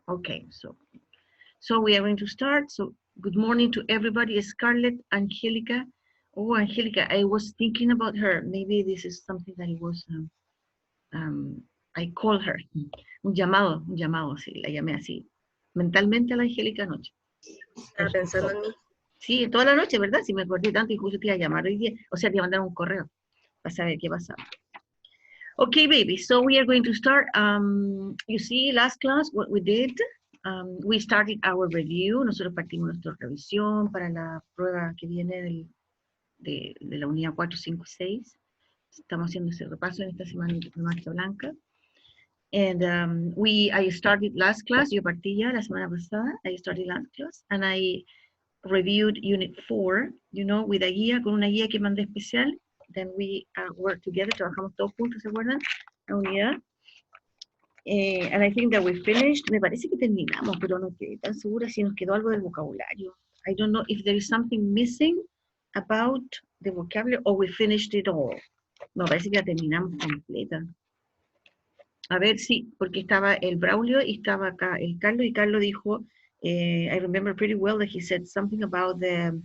Okay, so we are going to start. So good morning to everybody. Scarlett, Angelica. Oh, Angelica, I was thinking about her. Maybe this is something that it was, um, I call her. Un llamado, sí, la llamé así. Mentalmente a la Angélica anoche. Estaba pensando en mí. Sí, toda la noche, ¿verdad? Si me acordé tanto y justo te iba a llamar hoy día. O sea, te iba a mandar un correo para saber qué pasaba. Okay, baby, so we are going to start. You see, last class, what we did, we started our review. Nosotros partimos nuestra revisión para la prueba que viene de la unidad 4, 5 y 6. Estamos haciendo ese repaso en esta semana de marcha blanca. And I started last class, yo partí ya la semana pasada, I started last class, and I reviewed unit 4, you know, with a guía, con una guía que mandé especial. Then we worked together, trabajamos todos juntos, ¿se acuerdan? La unidad. And I think that we finished. Me parece que terminamos, pero no estoy tan segura si nos quedó algo del vocabulario. I don't know if there is something missing about the vocabulary or we finished it all. Me parece que la terminamos completa. A ver si, porque estaba el Braulio y estaba acá el Carlos, y Carlos dijo, I remember pretty well that he said something about the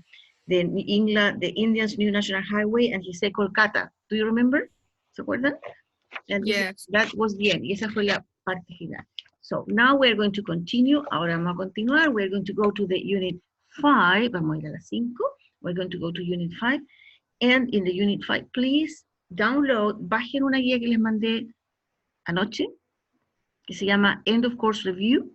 Indians New National Highway, and he said Kolkata. Do you remember? ¿Se acuerdan? And Yes. that was the end. Y esa fue la parte final. So now we're going to continue. Ahora vamos a continuar. We're going to go to the unit 5. Vamos a ir a la 5. We're going to go to unit 5. And in the unit 5, please download, bajen una guía que les mandé anoche, que se llama End of Course Review,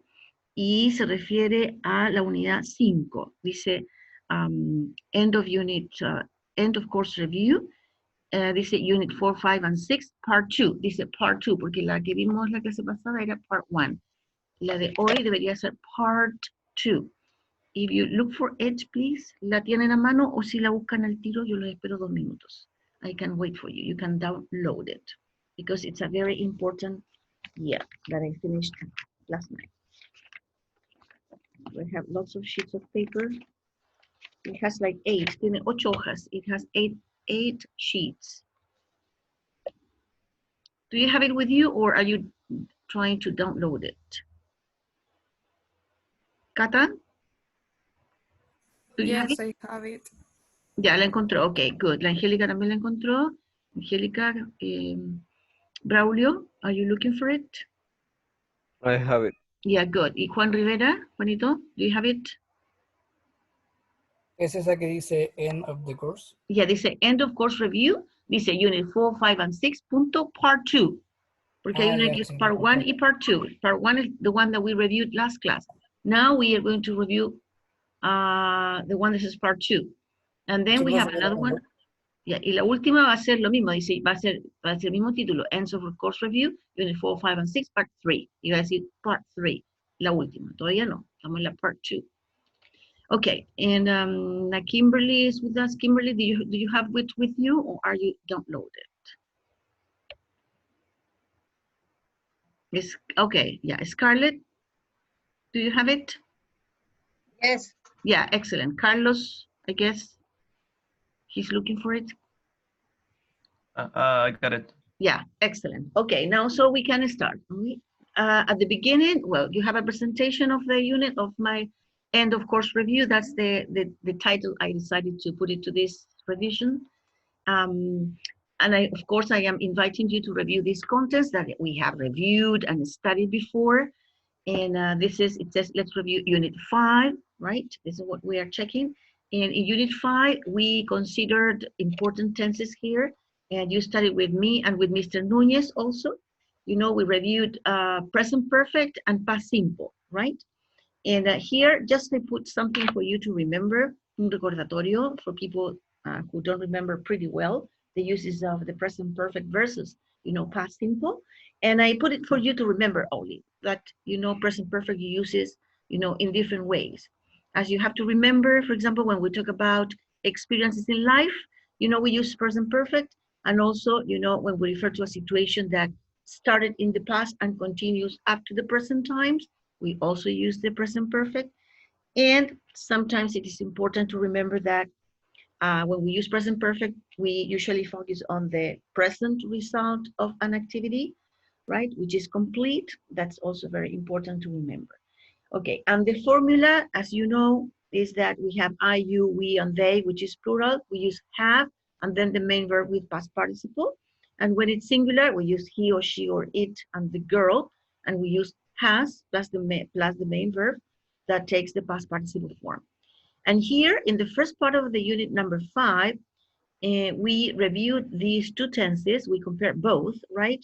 y se refiere a la unidad 5. Dice End of Course Review. Dice Unit 4, 5, and 6, Part 2. Dice Part 2, porque la que vimos la clase pasada era Part 1. La de hoy debería ser Part 2. If you look for it, please, ¿la tienen a mano o si la buscan al tiro? Yo los espero 2 minutos. I can wait for you. You can download it because it's a very important that I finished last night. We have lots of sheets of paper. It has like 8. Tiene 8 hojas. It has 8 sheets. Do you have it with you or are you trying to download it? Cata? Do you have it? Yes, I have it. Ya la encontró. Ok, good. La Angélica también la encontró. Angélica, Braulio, are you looking for it? I have it. Yeah, good. Y Juan Rivera, Juanito, do you have it? ¿Es esa que dice end of the course? Yeah, dice end of course review. Dice unit 4, 5, and 6, punto, part 2. Porque hay una que es part 1 y part 2. Part 1 is the one that we reviewed last class. Now we are going to review the one that is part 2. And then we have another one. Yeah, y la última va a ser lo mismo. Dice, va a ser el mismo título. Ends of course review, unit 4, 5, and 6, part 3. Y va a decir part 3. La última. Todavía no. Estamos en la part 2. Okay, and Kimberly is with us. Kimberly, do you have it with you or are you downloaded? Okay, yeah, Scarlett, do you have it? Yes. Yeah, excellent. Carlos, I guess he's looking for it. I got it. Yeah, excellent. Okay, now so we can start. At the beginning, well, you have a presentation of the unit of my end of course review. That's the title I decided to put it to this revision. And of course, I am inviting you to review these contents that we have reviewed and studied before. And it says, let's review unit 5, right? This is what we are checking. And in unit 5, we considered important tenses here. And you studied with me and with Mr. Nunez also. You know, we reviewed present perfect and past simple, right? And here, just to put something for you to remember, un recordatorio for people who don't remember pretty well, the uses of the present perfect versus, you know, past simple. And I put it for you to remember only that, you know, present perfect uses, you know, in different ways. As you have to remember, for example, when we talk about experiences in life, you know, we use present perfect. And also, you know, when we refer to a situation that started in the past and continues up to the present times, we also use the present perfect. And sometimes it is important to remember that when we use present perfect, we usually focus on the present result of an activity. right? Which is complete. That's also very important to remember. Okay, and the formula, as you know, is that we have I, you, we, and they, which is plural. We use have, and then the main verb with past participle. And when it's singular, we use he or she or it and the girl, and we use has plus the main verb that takes the past participle form. And here in the first part of the unit number 5, we reviewed these two tenses. We compared both, right?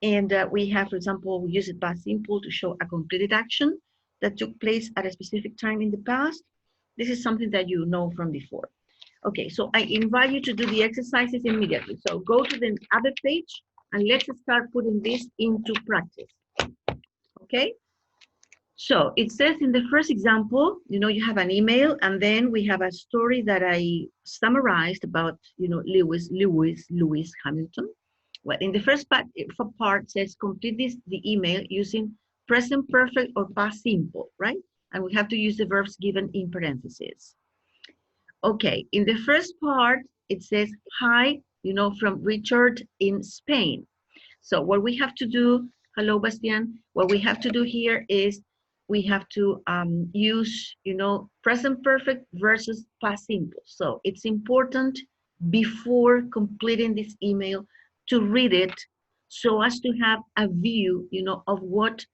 And we have, for example, we use it past simple to show a completed action that took place at a specific time in the past. This is something that you know from before. Okay, so I invite you to do the exercises immediately. So go to the other page and let's start putting this into practice. Okay? So it says in the first example, you have an email, and then we have a story that I summarized about, Lewis Hamilton. Well, in the first part says complete the email using present perfect or past simple, right? And we have to use the verbs given in parentheses. Okay, in the first part, it says, hi, from Richard in Spain. So what we have to do, hello, Bastian, what we have to do here is we have to use, present perfect versus past simple. So it's important before completing this email to read it so as to have a view, of what,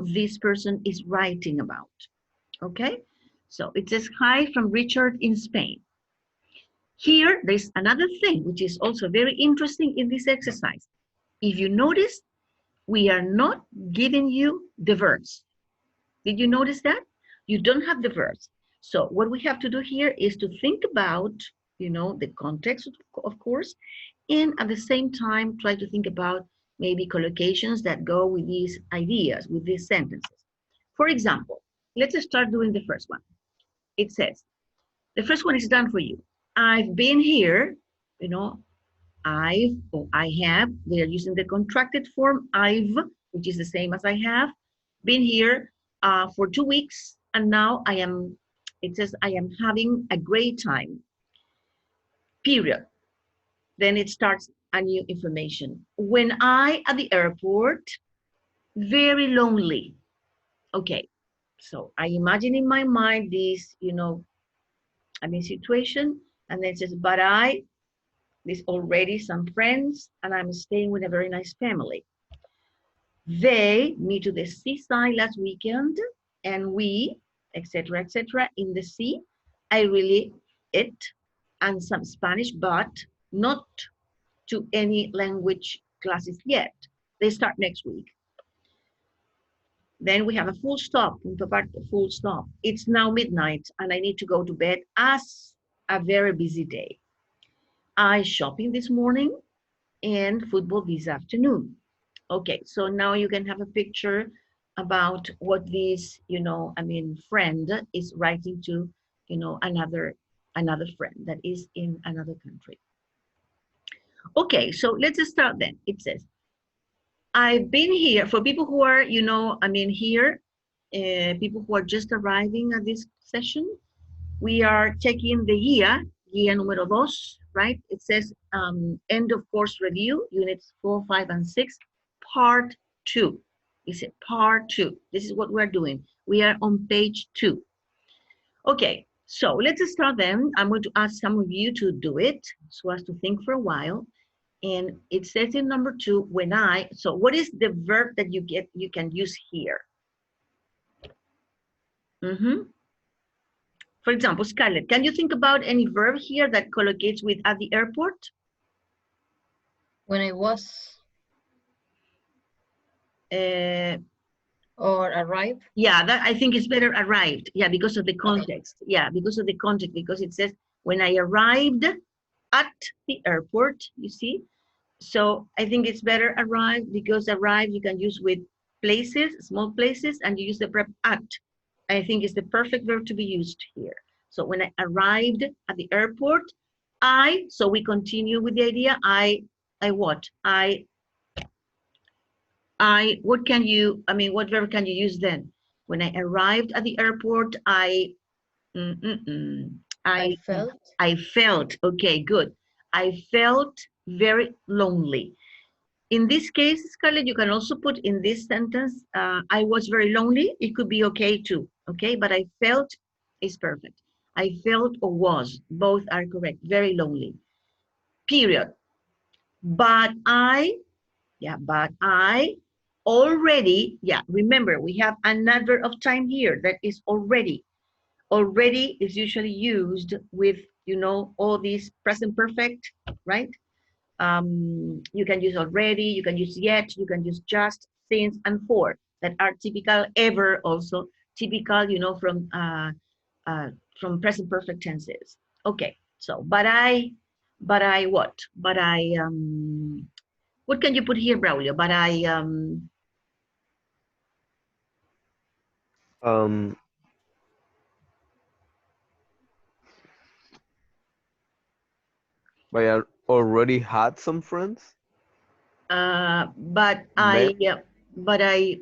this person is writing about. Okay? So it says, hi from Richard in Spain. Here, there's another thing which is also very interesting in this exercise. If you notice, we are not giving you the verbs. Did you notice that? You don't have the verbs. So what we have to do here is to think about, the context, of course, and at the same time, try to think about maybe collocations that go with these ideas, with these sentences. For example, let's start doing the first one. It says, the first one is done for you. I've been here, I have, they are using the contracted form, I've, which is the same as I have, been here for 2 weeks, and now it says I am having a great time, period. Then it starts a new information. When at the airport, very lonely. Okay, so I imagine in my mind this, situation, and then it says, but there's already some friends, and I'm staying with a very nice family. They meet to the seaside last weekend, and we, etc., in the sea. I really it and some Spanish, but not to any language classes yet. They start next week. Then we have a full stop, full stop. It's now midnight, and I need to go to bed as a very busy day. I shopping this morning and football this afternoon. Okay, so now you can have a picture about what this, friend is writing to, another friend that is in another country. Okay, so let's start then. It says, I've been here, for people who are, here, people who are just arriving at this session, we are checking the Guia número 2, right? It says end of course review, units 4, 5, and 6, part 2. It's part 2. This is what we're doing. We are on page 2. Okay, so let's start then. I'm going to ask some of you to do it so as to think for a while. And it says in number 2, so what is the verb that you can use here? For example, Scarlett, can you think about any verb here that collocates with at the airport? When I was or arrived. Yeah, that I think is better arrived. Yeah, because of the context. Okay. Yeah, because of the context, because it says when I arrived at the airport, you see? So I think it's better arrived, because arrive you can use with places, small places, and you use the verb at. I think it's the perfect verb to be used here. So when I arrived at the airport, so we continue with the idea, what verb can you use then? When I arrived at the airport, I felt, okay, good. I felt very lonely. In this case, Scarlett, you can also put in this sentence, I was very lonely. It could be okay too, okay? But I felt is perfect. I felt or was, both are correct, very lonely, period. But I already, remember, we have an adverb of time here that is already. Already is usually used with, you know, all these present perfect, right? You can use already, you can use yet, you can use just, since, and for, that are typical, ever also, typical, you know, from present perfect tenses. Okay, so, but I what? But I, what can you put here, Braulio? But Um, but I already had some friends. but Met. but I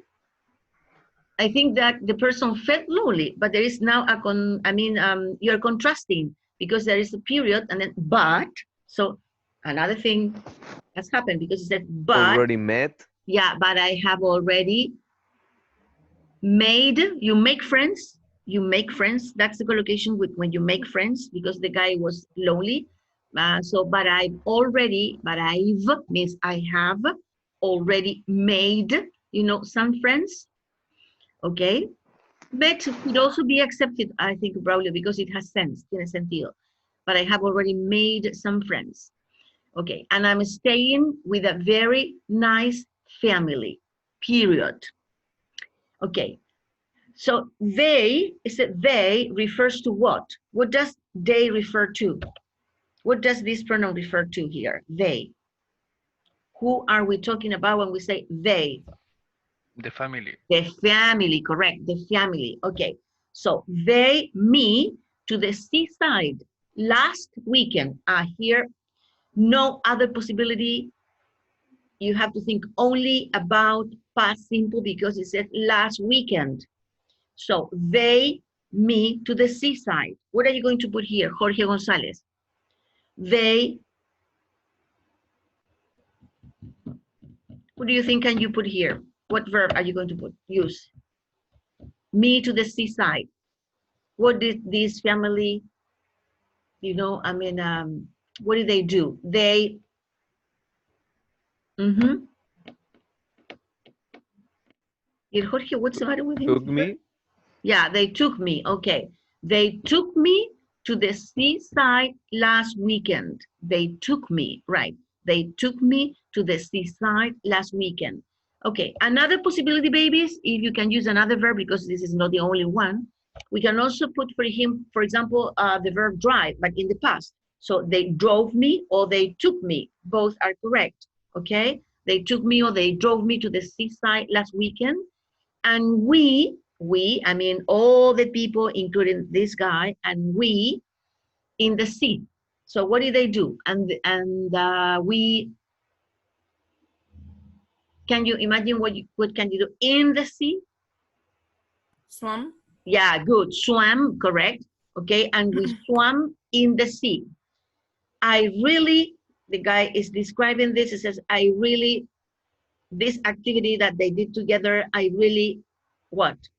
think that the person felt lonely, but there is now you're contrasting because there is a period and then but, so another thing has happened because it said but, Already met. yeah, but I have already made, you make friends, that's the collocation with when you make friends because the guy was lonely. So, but I've means I have already made, you know, some friends, okay? But could also be accepted, I think, Braulio, because it has sense, tiene sentido. But I have already made some friends. Okay, and I'm staying with a very nice family, period. Okay, so they, is it they refers to what? What does they refer to? What does this pronoun refer to here? They. Who are we talking about when we say they? The family. The family, correct, the family. Okay, so they, me, to the seaside last weekend. Here, no other possibility. You have to think only about past simple because it said last weekend. So they, me, to the seaside. What are you going to put here, Jorge Gonzalez? They, what do you think can you put here? What verb are you going to put, use? Me to the seaside. What did this family, you know, what did they do? They, Jorge, what's the matter with him? Took me. Yeah, they took me, okay. They took me to the seaside last weekend. They took me, right. They took me to the seaside last weekend. Okay, another possibility, babies, if you can use another verb, because this is not the only one, we can also put for him, for example, the verb drive, but in the past. So they drove me or they took me, both are correct, okay? They took me or they drove me to the seaside last weekend. And we, I mean, all the people, including this guy, and we in the sea. So what did they do? And we, can you imagine what can you do in the sea? Swam. Yeah, good. Swam, correct. Okay, and we swam in the sea. I really, the guy is describing this. It says, I really, this activity that they did together, I really, what?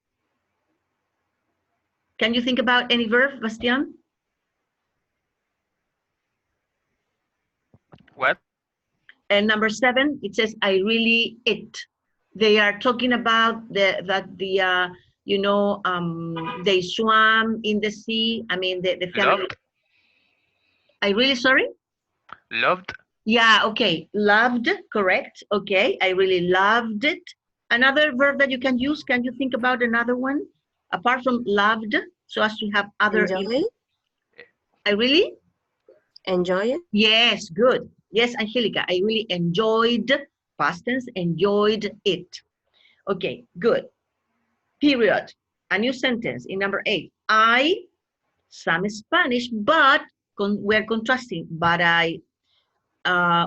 Can you think about any verb, Bastian? What? And number 7, it says, I really it. They are talking about they swam in the sea. I mean, the family. Loved. I really, sorry? Loved. Yeah, okay. Loved, correct. Okay, I really loved it. Another verb that you can use, can you think about another one? Apart from loved, so as to have other. Enjoy. I really? Enjoy it. Yes, good. Yes, Angelica, I really enjoyed, past tense, enjoyed it. Okay, good. Period. A new sentence in number 8. I, some Spanish, but we're contrasting. But I, I,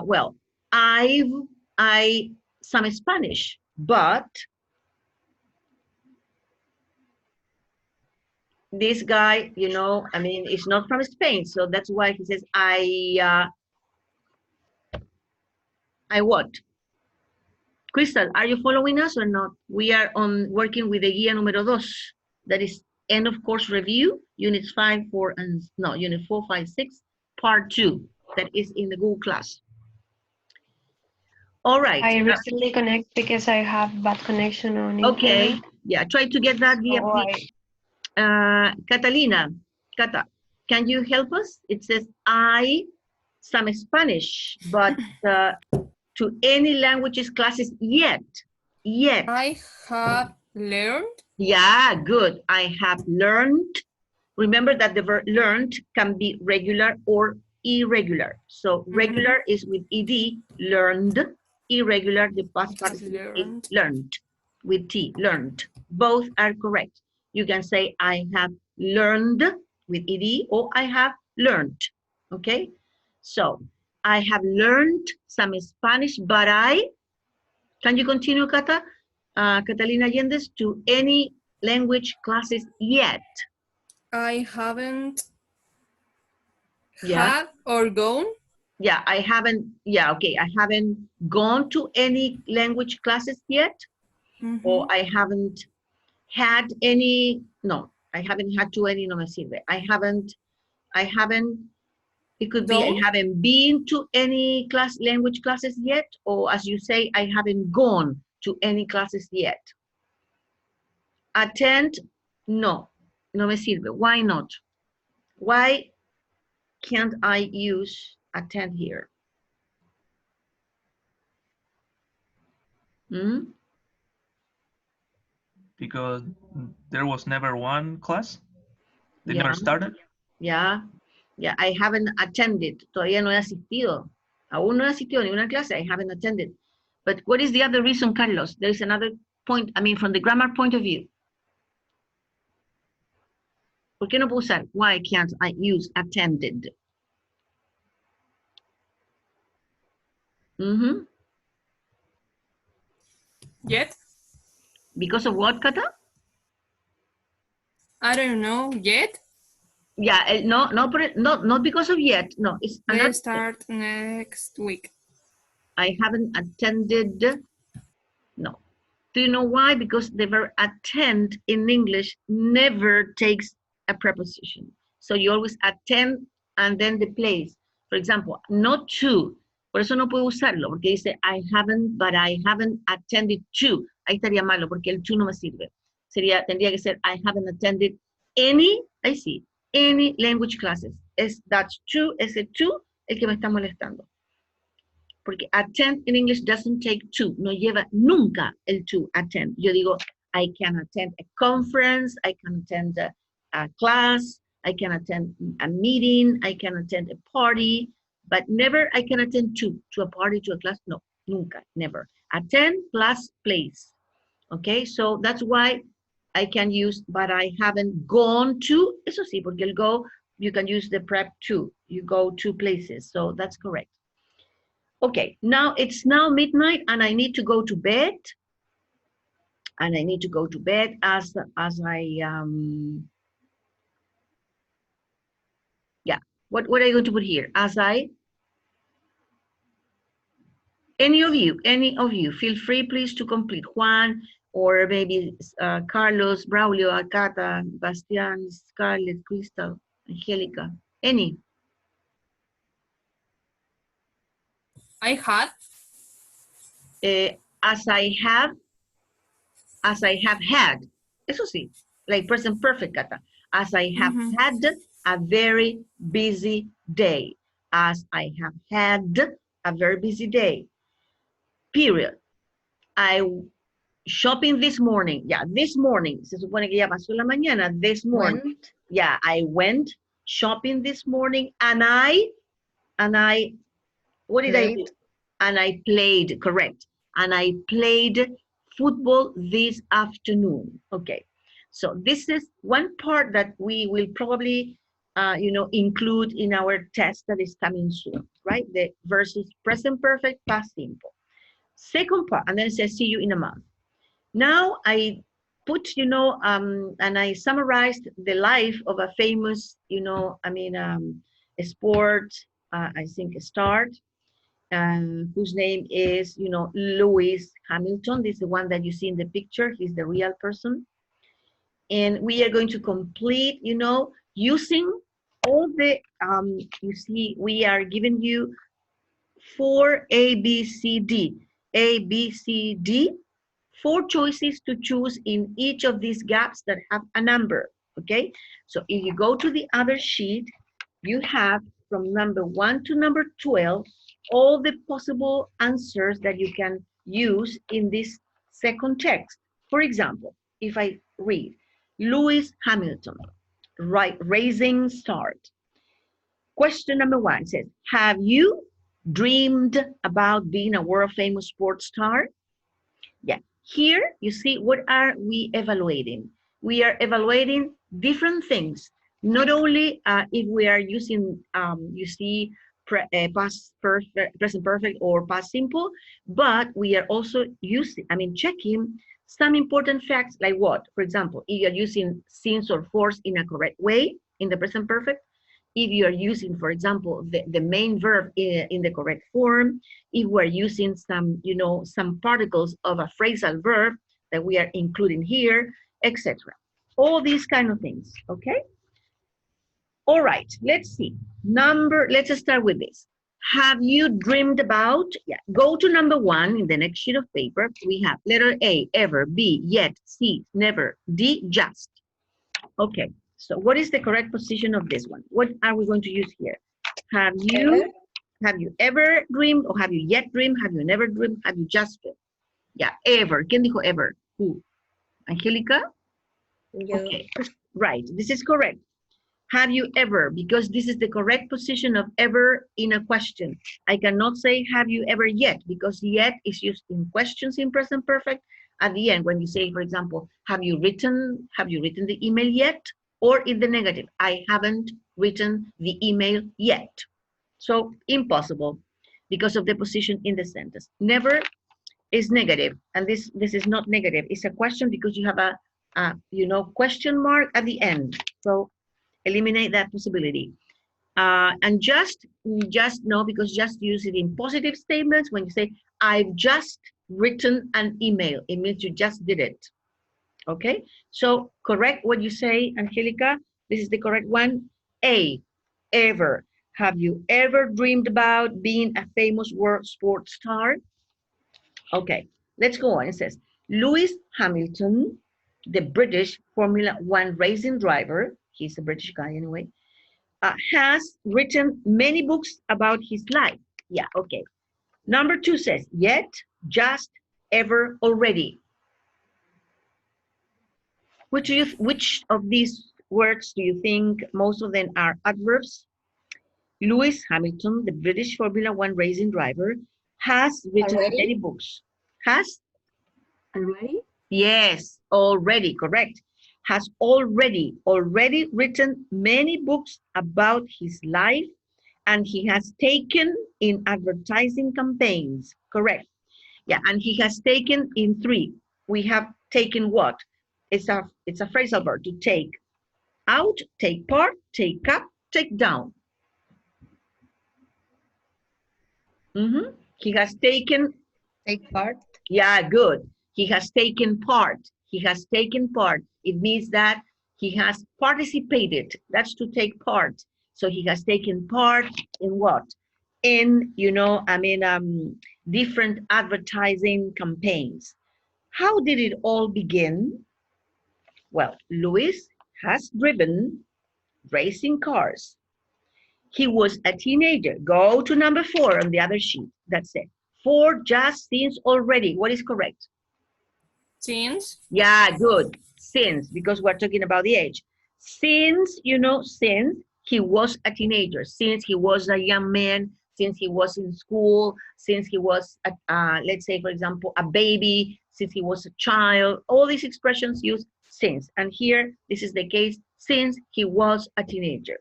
some Spanish, but this guy, you know, I mean, is not from Spain. So that's why he says, I what? Crystal, are you following us or not? We are on working with the Guia número 2. That is end of course review, units 5, 4, and no, unit 4, 5, 6, part 2. That is in the Google class. All right. I recently connect because I have bad connection on Okay. internet. Yeah, try to get that via So Catalina, Cata, can you help us? It says some Spanish, but to any languages classes yet. I have learned. Yeah, good. I have learned. Remember that the verb learned can be regular or irregular. So regular is with ed, learned. Irregular, the past participle is Learned. learned with t, learned. Both are correct. You can say I have learned with ed or I have learned. Okay? So I have learned some Spanish, but can you continue, Cata? Catalina Allendez, to any language classes yet? I haven't Yeah. had or gone. Yeah, I haven't, yeah, okay. I haven't gone to any language classes yet, or I haven't had any, no, I haven't had to any, no me sirve. I haven't, it could be I Don't. haven't been to any language classes yet, or as you say, I haven't gone to any classes yet. Attend, no, no me sirve. Why not? Why can't I use attend here? Hmm? Because there was never one class. They Yeah. never started. Yeah, I haven't attended. Todavía no he asistido. Aún no he asistido a ninguna clase. I haven't attended. But what is the other reason, Carlos? There is another point, I mean, from the grammar point of view. ¿Por qué no puedo usar? Why can't I use attended? Yet. Because of what, Kata? I don't know yet. Yeah, no, not because of yet. No, it's They another. start next week. I haven't attended. No. Do you know why? Because the verb attend in English never takes a preposition. So you always attend and then the place. For example, not to. Por eso no puedo usarlo, porque dice I haven't, but I haven't attended to. Ahí estaría malo, porque el to no me sirve. Tendría que ser I haven't attended any, I see, any language classes. That's to, ese to, el que me está molestando. Porque attend in English doesn't take to, no lleva nunca el to attend. Yo digo, I can attend a conference, I can attend a class, I can attend a meeting, I can attend a party, but never I can attend to a party, to a class, no, nunca, never. Attend plus place, okay? So that's why I can use, but I haven't gone to, eso sí, porque el go, you can use the prep to, you go to places, so that's correct. Okay, now it's now midnight and I need to go to bed. And I need to go to bed as I, yeah, what are you going to put here? As I, any of you, feel free please to complete. Juan, or maybe Carlos, Braulio, Acata, Bastian, Scarlett, Crystal, Angelica, any. I had. As I have had. Eso sí, like present perfect, Cata. As I have had a very busy day. As I have had a very busy day. Period. I shopping this morning. Yeah, this morning. Se supone que ya pasó la mañana. This morning. Went. Yeah, I went shopping this morning and I, what did I do? Played. And I played, correct. And I played football this afternoon. Okay, so this is one part that we will probably, include in our test that is coming soon, right? The versus present perfect, past simple. Second part, and then it says see you in a month. Now I put, and I summarized the life of a famous, a sport, I think, a star. whose name is, you know, Lewis Hamilton. This is the one that you see in the picture. He's the real person. And we are going to complete, you know, using all the, you see, we are giving you 4 A, B, C, D. A, B, C, D. 4 choices to choose in each of these gaps that have a number, okay? So if you go to the other sheet, you have from number 1 to number 12, all the possible answers that you can use in this second text. For example, if I read, Lewis Hamilton, right, Rising Start. Question number 1 says, have you dreamed about being a world famous sports star? Yeah, here you see, what are we evaluating? We are evaluating different things. Not only if we are using, you see, past perfect, present perfect or past simple, but we are also using, checking some important facts like what? For example, if you are using since or force in a correct way in the present perfect, if you are using, for example, the main verb in the correct form, if we're using some, you know, some particles of a phrasal verb that we are including here, etc. All these kind of things, okay? All right, let's see. Let's start with this. Have you dreamed about, yeah, go to number 1 in the next sheet of paper. We have letter A, ever, B, yet, C, never, D, just. Okay, so what is the correct position of this one? What are we going to use here? Have you ever dreamed, or have you yet dreamed? Have you never dreamed? Have you just dreamed? Yeah, ever. ¿Quién dijo ever? Who? Angelica? Yo. Okay, right, this is correct. Have you ever, because this is the correct position of ever in a question. I cannot say have you ever yet, because yet is used in questions in present perfect. At the end, when you say, for example, have you written the email yet? Or in the negative, I haven't written the email yet. So impossible because of the position in the sentence. Never is negative, and this is not negative. It's a question because you have a you know, question mark at the end. So eliminate that possibility. And just no, because just use it in positive statements. When you say, I've just written an email, it means you just did it. Okay, so correct what you say, Angelica. This is the correct one. A, ever. Have you ever dreamed about being a famous world sports star? Okay, let's go on. It says, Lewis Hamilton, the British Formula One racing driver, he's a British guy anyway, has written many books about his life. Yeah, okay. Number 2 says, yet, just, ever, already. Which of these words do you think most of them are adverbs? Lewis Hamilton, the British Formula One racing driver, has written Already? many books. Has? Already? Yes, already, correct. Has already written many books about his life, and he has taken in advertising campaigns. Correct. Yeah, and he has taken in 3. We have taken what? It's a phrasal verb, to take out, take part, take up, take down. He has taken. Take part. Yeah, good. He has taken part. He has taken part. It means that he has participated. That's to take part. So he has taken part in what? In, you know, different advertising campaigns. How did it all begin? Well, Lewis has driven racing cars. He was a teenager. Go to number 4 on the other sheet. That's it. 4 just since already. What is correct? Since. Yeah, good. Since, because we're talking about the age. Since, you know, since he was a teenager, since he was a young man, since he was in school, since he was, let's say, for example, a baby, since he was a child, all these expressions use since. And here, this is the case, since he was a teenager.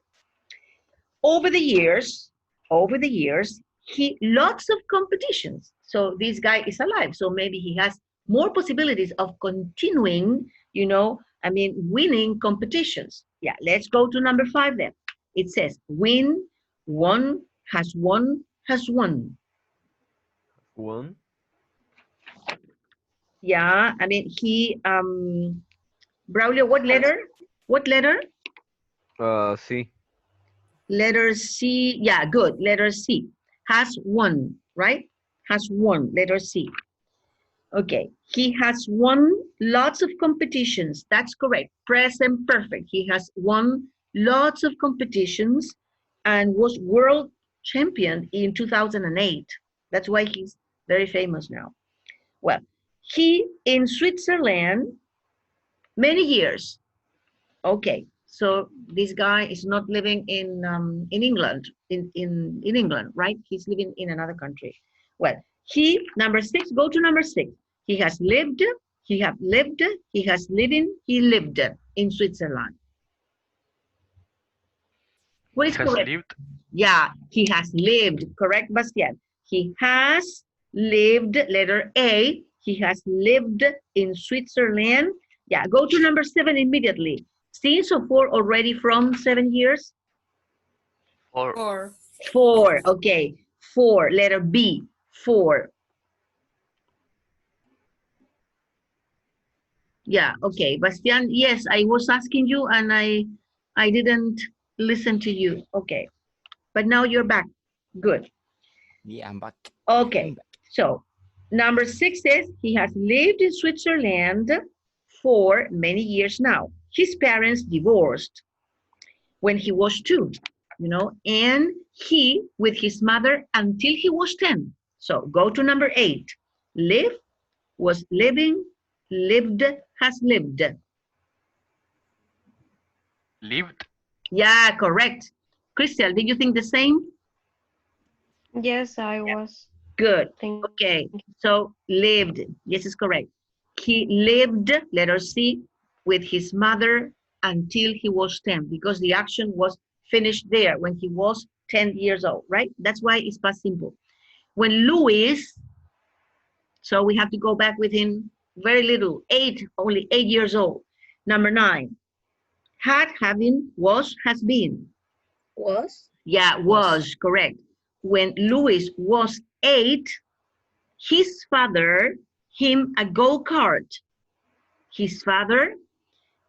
Over the years, he lots of competitions. So this guy is alive. So maybe he has more possibilities of continuing, you know, winning competitions. Yeah, let's go to number 5 then. It says win, won, has won, has won. One. Yeah, I mean, he, Braulio, what letter? What letter? C. Letter C. Yeah, good. Letter C. Has won, right? Has won. Letter C. Okay. He has won lots of competitions. That's correct. Present perfect. He has won lots of competitions and was world champion in 2008. That's why he's very famous now. Well, he in Switzerland many years. Okay, so this guy is not living in England, in England, right? He's living in another country. Well, he, number 6, go to number 6. He has lived, he have lived, he has living, he lived in Switzerland. What is Has correct? lived. Yeah, he has lived, correct, Bastian? He has lived, letter A, he has lived in Switzerland. Yeah, go to number 7 immediately. See, so 4 already from 7 years? Or 4. 4, okay. 4, letter B, 4. Yeah, okay. Bastian, yes, I was asking you and I didn't listen to you. Okay, but now you're back. Good. Yeah, I'm back. Okay, I'm back. so number 6 says he has lived in Switzerland for many years now. His parents divorced when he was 2, you know, and he with his mother until he was 10. So go to number 8. Live, was living, lived, has lived. lived. Yeah, correct. Crystal, did you think the same? Yes, I was Good. thinking. Okay, so lived. Yes, is correct. He lived, letter C, with his mother until he was 10 because the action was finished there when he was 10 years old, right? That's why it's past simple. When Louis, so we have to go back within very little, 8, only 8 years old. Number 9, had, having, was, has been. Was. Yeah, was, correct. When Louis was 8, his father, him a go-kart. His father,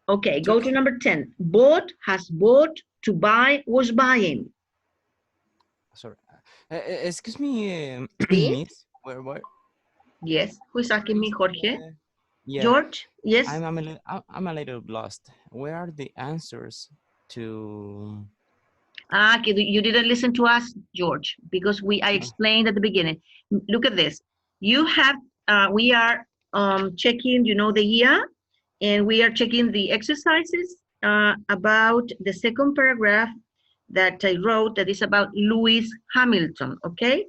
okay, go to number 10. Bought, has bought, to buy, was buying. Sorry. Excuse me, Did. Miss. Where? Yes, who is asking me, Jorge? Yeah, George, yes? I'm a little lost. Where are the answers to? Ah, okay, you didn't listen to us, George, because I explained at the beginning. Look at this. You have, we are checking, you know, the year, and we are checking the exercises about the second paragraph that I wrote that is about Lewis Hamilton, okay?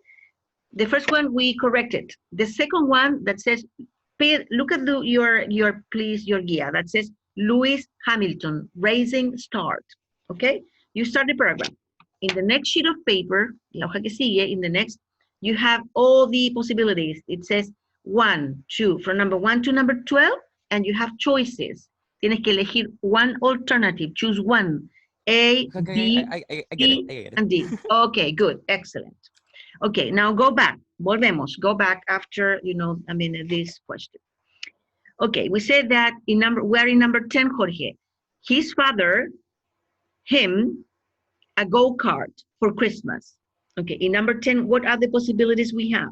The first one we corrected. The second one that says, look at your Guia that says Lewis Hamilton, Racing Start, okay? You start the paragraph. In the next sheet of paper, la hoja que sigue, in the next, you have all the possibilities. It says 1, 2, from number 1 to number 12, and you have choices. Tienes que elegir one alternative, choose one. A, Okay, B, I get it. C, I get it. and D. Okay, good, excellent. Okay, now go back. Volvemos. Go back after, you know, I mean, this question. Okay, we said that we're in number 10, Jorge. His father, him, a go-kart for Christmas. Okay, in number 10, what are the possibilities we have?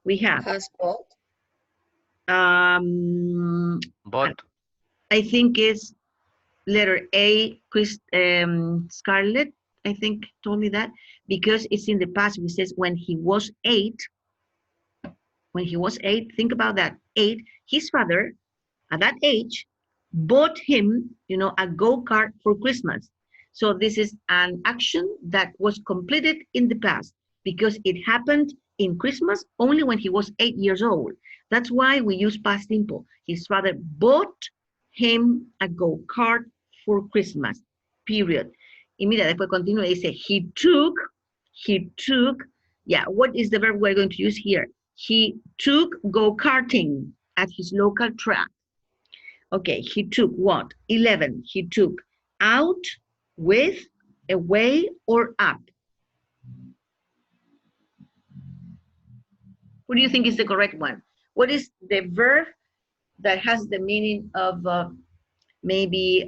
We have, Has bought. But I think it's letter A, Scarlett, I think told me that, because it's in the past, we says when he was 8, think about that, 8, his father, at that age, bought him, you know, a go-kart for Christmas. So this is an action that was completed in the past because it happened in Christmas only when he was 8 years old. That's why we use past simple. His father bought him a go-kart for Christmas, period. Y mira, después continúa y dice, he took, yeah, what is the verb we're going to use here? He took go-karting at his local track. Okay, he took what? 11, he took out, with, away, or up. What do you think is the correct one? What is the verb that has the meaning of maybe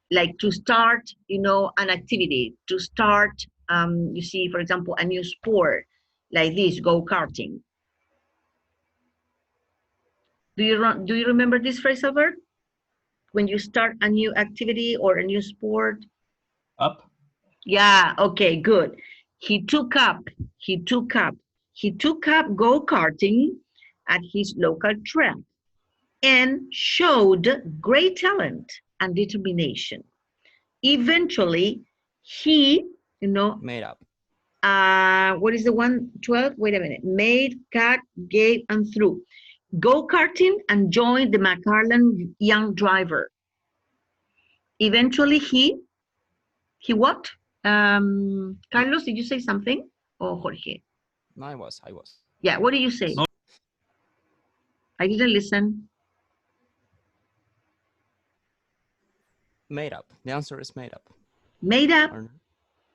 like to start, an activity, to start, you see, for example, a new sport like this, go-karting. Do you remember this phrasal verb? When you start a new activity or a new sport? Up. Yeah, okay, good. He took up go-karting at his local track and showed great talent and determination. Eventually, he, Made up. what is the one, 12? Wait a minute. Made, cut, gave, and threw. Go-karting and joined the McCarlan young driver. Eventually, he what? Carlos, did you say something? Or Jorge? No, I was. Yeah, what did you say? No. I didn't listen. Made up. The answer is made up. Made up? Or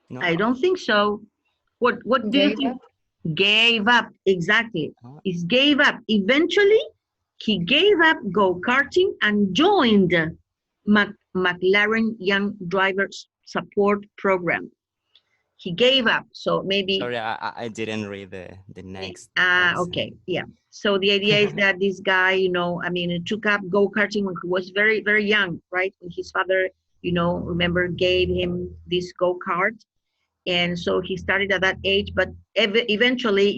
no? I don't think so. What do you Gave think? up. Gave up, exactly. Ah. It's gave up. Eventually, he gave up go-karting and joined McLaren Young Drivers Support Program. He gave up, so maybe. Sorry, I didn't read the next. words. Okay, yeah. So the idea is that this guy, took up go-karting when he was very, very young, right? When his father, remember, gave him this go-kart. And so he started at that age, but eventually,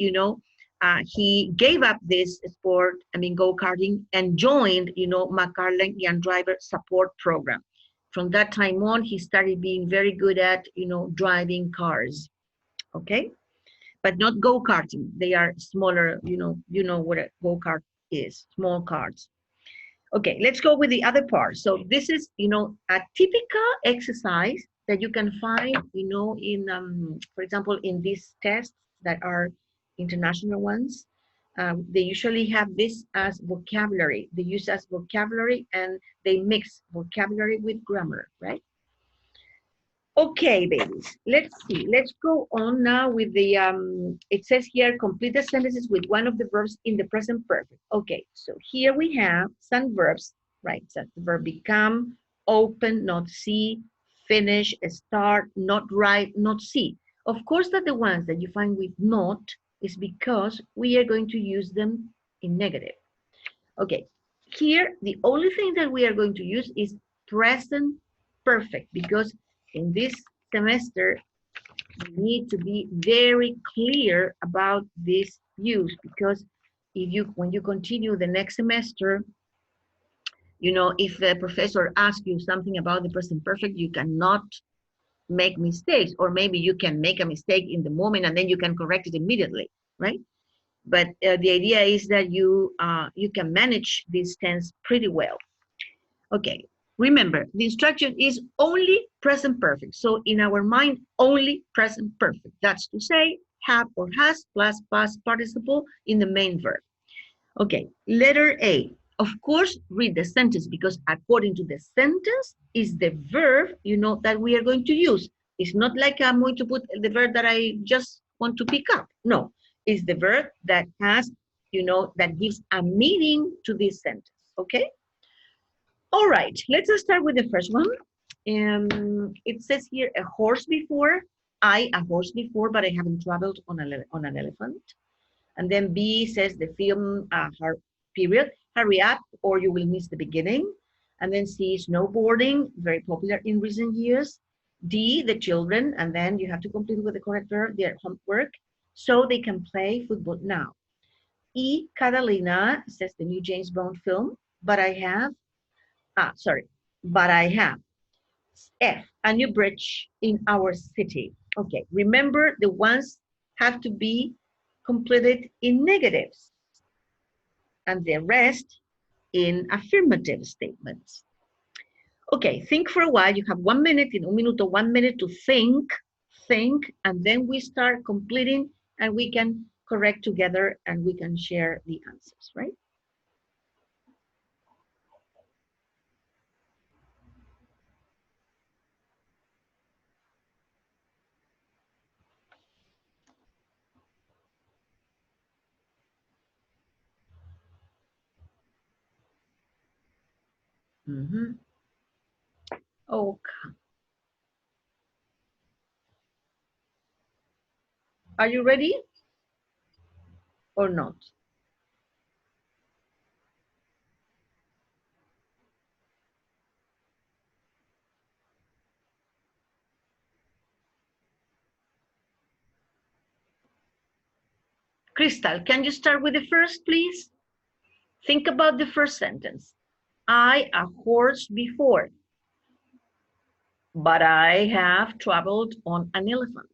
he gave up this sport, go-karting, and joined, McCarlan Young Driver Support Program. From that time on, he started being very good at, driving cars, okay? But not go-karting. They are smaller, you know what a go-kart is, small cars. Okay, let's go with the other part. So this is, a typical exercise that you can find, in, for example, in these tests that are international ones. They usually have this as vocabulary. They use as vocabulary and they mix vocabulary with grammar, right? Okay, babies, let's see. Let's go on now with the, it says here, complete the sentences with one of the verbs in the present perfect. Okay, so here we have some verbs, right? So the verb become, open, not see, finish, start, not write, not see. Of course that the ones that you find with not is because we are going to use them in negative. Okay, here the only thing that we are going to use is present perfect because in this semester you need to be very clear about this use because when you continue the next semester, if the professor asks you something about the present perfect, you cannot make mistakes, or maybe you can make a mistake in the moment and then you can correct it immediately, right? But the idea is that you can manage this tense pretty well. Okay, remember, the instruction is only present perfect. So in our mind, only present perfect. That's to say, have or has plus past participle in the main verb. Okay, letter A. Of course, read the sentence because according to the sentence is the verb, that we are going to use. It's not like I'm going to put the verb that I just want to pick up. No, it's the verb that has, that gives a meaning to this sentence, okay? All right, let's start with the first one. It says here a horse before. A horse before, but I haven't traveled on an elephant. And then B says the film period, hurry up or you will miss the beginning. And then C, snowboarding, very popular in recent years. D, the children, and then you have to complete with the correct verb, their homework, so they can play football now. E, Catalina, says the new James Bond film, but I have. F, a new bridge in our city. Okay, remember the ones have to be completed in negatives and the rest in affirmative statements. Okay, think for a while. You have 1 minute, in un minuto, 1 minute to think, and then we start completing and we can correct together and we can share the answers, right? Mhm. Okay. Are you ready or not? Crystal, can you start with the first, please? Think about the first sentence. I a horse before, but I have traveled on an elephant.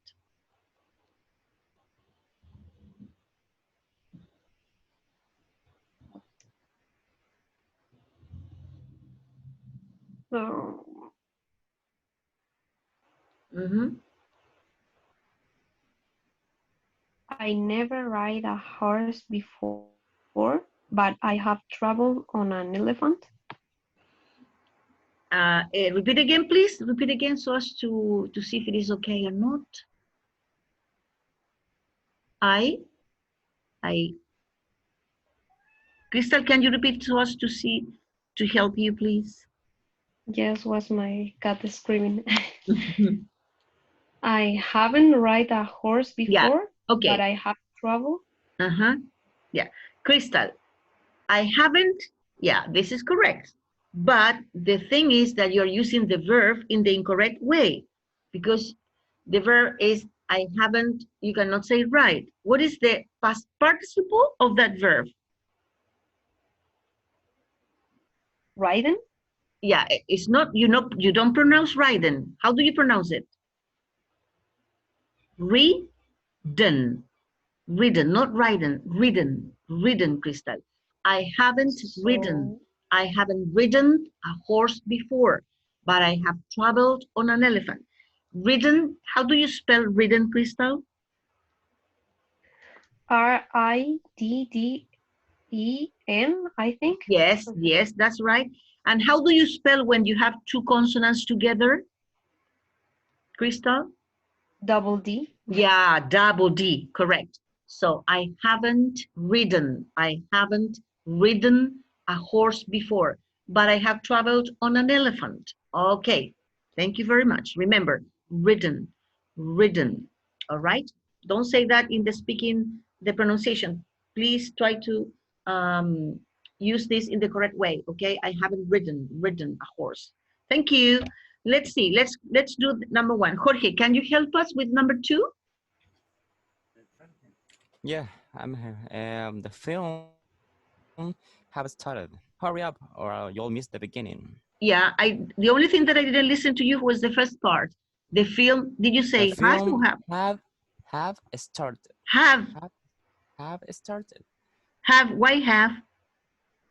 So Mhm. I never ride a horse before, but I have traveled on an elephant. Repeat again, please. Repeat again so as to see if it is okay or not. I, Crystal, can you repeat so as to see, to help you, please? Yes, was my cat screaming. I haven't ride a horse Yeah, before, okay. but I have traveled. Uh-huh. Yeah. Crystal, I haven't, yeah, this is correct. But the thing is that you're using the verb in the incorrect way because the verb is I haven't, you cannot say right. What is the past participle of that verb? Riding? Yeah, it's not, you don't pronounce ridden. How do you pronounce it? Ridden. Ridden, not ridden, ridden, Crystal. I haven't ridden. So I haven't ridden a horse before, but I have traveled on an elephant. Ridden, how do you spell ridden, Crystal? Ridden, I think. Yes, yes, that's right. And how do you spell when you have two consonants together, Crystal? Double D. Yeah, double D, correct. So I haven't ridden a horse before, but I have traveled on an elephant. Okay, thank you very much. Remember, ridden, all right? Don't say that in the speaking, the pronunciation. Please try to use this in the correct way, okay? I haven't ridden a horse. Thank you. Let's see, let's do number one. Jorge, can you help us with number two? Yeah, I'm here. The film have started. Hurry up, or you'll miss the beginning. Yeah, the only thing that I didn't listen to you was the first part. The film, did you The say has or film have? have started. Have, Have started. why have?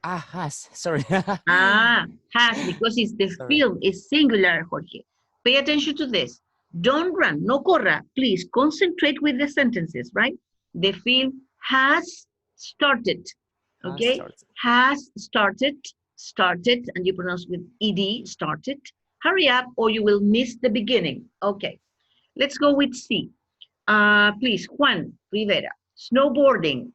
Ah, has. Sorry. Ah, has, because it's the Sorry. film is singular, Jorge. Pay attention to this. Don't run, no corra. Please concentrate with the sentences, right? The film has started, Has okay? started. Has started, and you pronounce with ed, started. Hurry up or you will miss the beginning. Okay, let's go with C. Please, Juan Rivera, snowboarding.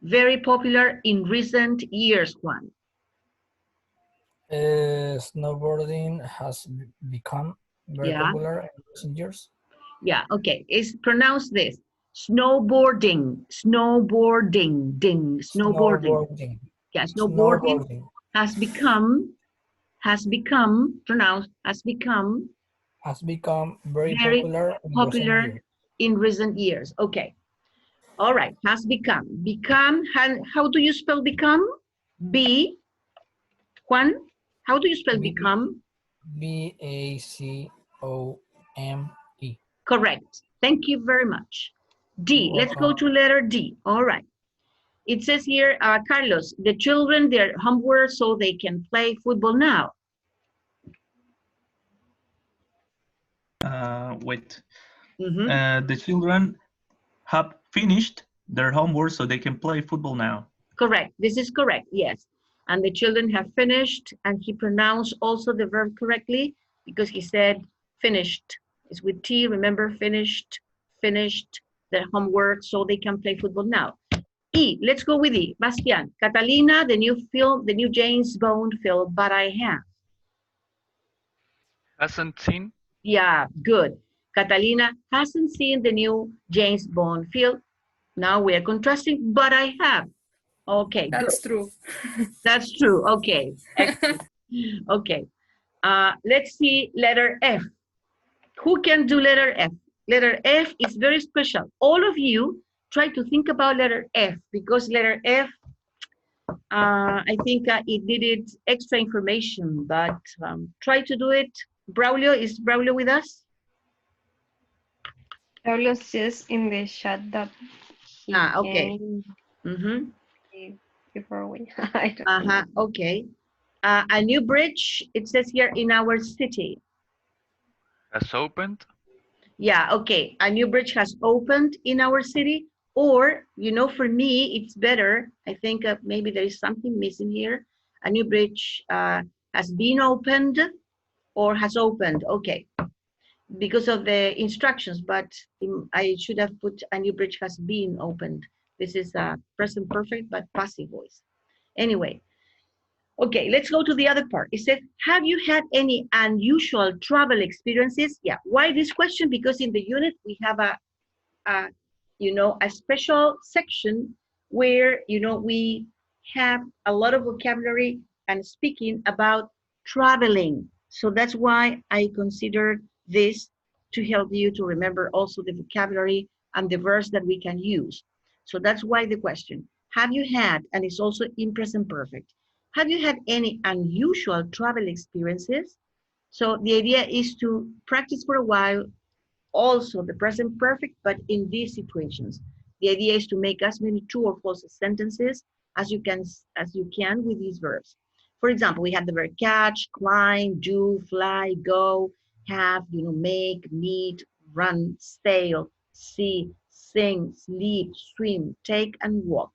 Very popular in recent years, Juan. Snowboarding has become very Yeah. popular in recent years. Yeah, okay. It's pronounced this. Snowboarding. Snowboarding. Yeah, snowboarding Snowboarding has become pronounced, has become has become very very popular in recent popular years. in recent years. Okay. All right, has become. Become, how do you spell become? B, Juan, how do you spell become? B-A-C-O-M-E. Correct. Thank you very much. D, let's go to letter D. All right. It says here, Carlos, the children, their homework so they can play football now. Wait. Mhm. The children have finished their homework so they can play football now. Correct. This is correct. Yes. And the children have finished, and he pronounced also the verb correctly because he said finished. It's with T. Remember, finished their homework so they can play football now. E, let's go with E. Bastian, Catalina, the new film, the new James Bond film, but I have. Hasn't seen. Yeah, good. Catalina hasn't seen the new James Bond film. Now we are contrasting, but I have. Okay, That's true. that's true. Okay, excellent. Okay, let's see letter F. Who can do letter F? Letter F is very special. All of you try to think about letter F because letter F, I think it needed extra information, but try to do it. Braulio, is Braulio with us? Carlos says in the chat that he Okay. came Mm-hmm. before we. I don't know. Okay. A new bridge, it says here in our city. Has opened. Yeah, okay. A new bridge has opened in our city. Or, you know, for me, it's better. I think maybe there is something missing here. A new bridge has been opened or has opened. Okay. Because of the instructions, but I should have put a new bridge has been opened. This is present perfect, but passive voice. Anyway, okay, let's go to the other part. It says, have you had any unusual travel experiences? Yeah, why this question? Because in the unit, we have a special section where, we have a lot of vocabulary and speaking about traveling. So that's why I considered this to help you to remember also the vocabulary and the verbs that we can use. So that's why the question, have you had, and it's also in present perfect, have you had any unusual travel experiences? So the idea is to practice for a while also the present perfect, but in these situations. The idea is to make as many true or false sentences as you can with these verbs. For example, we have the verb catch, climb, do, fly, go, have, make, meet, run, sail, see, sing, sleep, swim, take, and walk.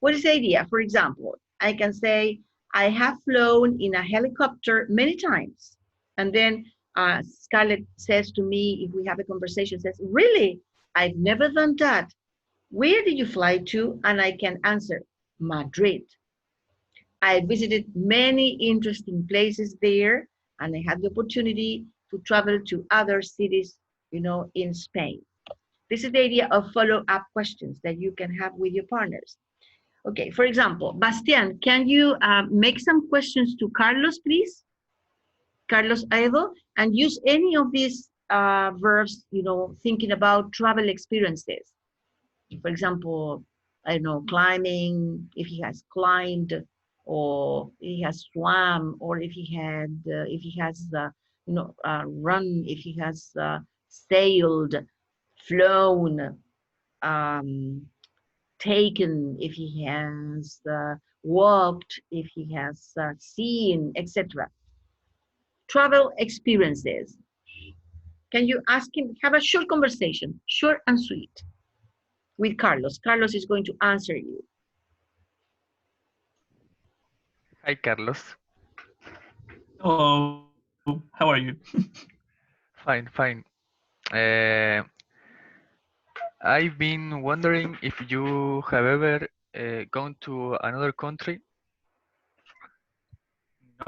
What is the idea? For example, I can say, I have flown in a helicopter many times. And then Scarlett says to me, if we have a conversation, says, really? I've never done that. Where did you fly to? And I can answer, Madrid. I visited many interesting places there, and I had the opportunity to travel to other cities, in Spain. This is the idea of follow-up questions that you can have with your partners. Okay, for example, Bastian, can you make some questions to Carlos, please? Carlos Aedo, and use any of these verbs, thinking about travel experiences. For example, I don't know, climbing, if he has climbed, or he has swam, or if he has run, if he has sailed, flown, taken, if he has walked, if he has seen, etc. Travel experiences. Can you ask him, have a short conversation, short and sweet, with Carlos. Carlos is going to answer you. Hi, Carlos. Hello, how are you? Fine, fine. I've been wondering if you have ever gone to another country.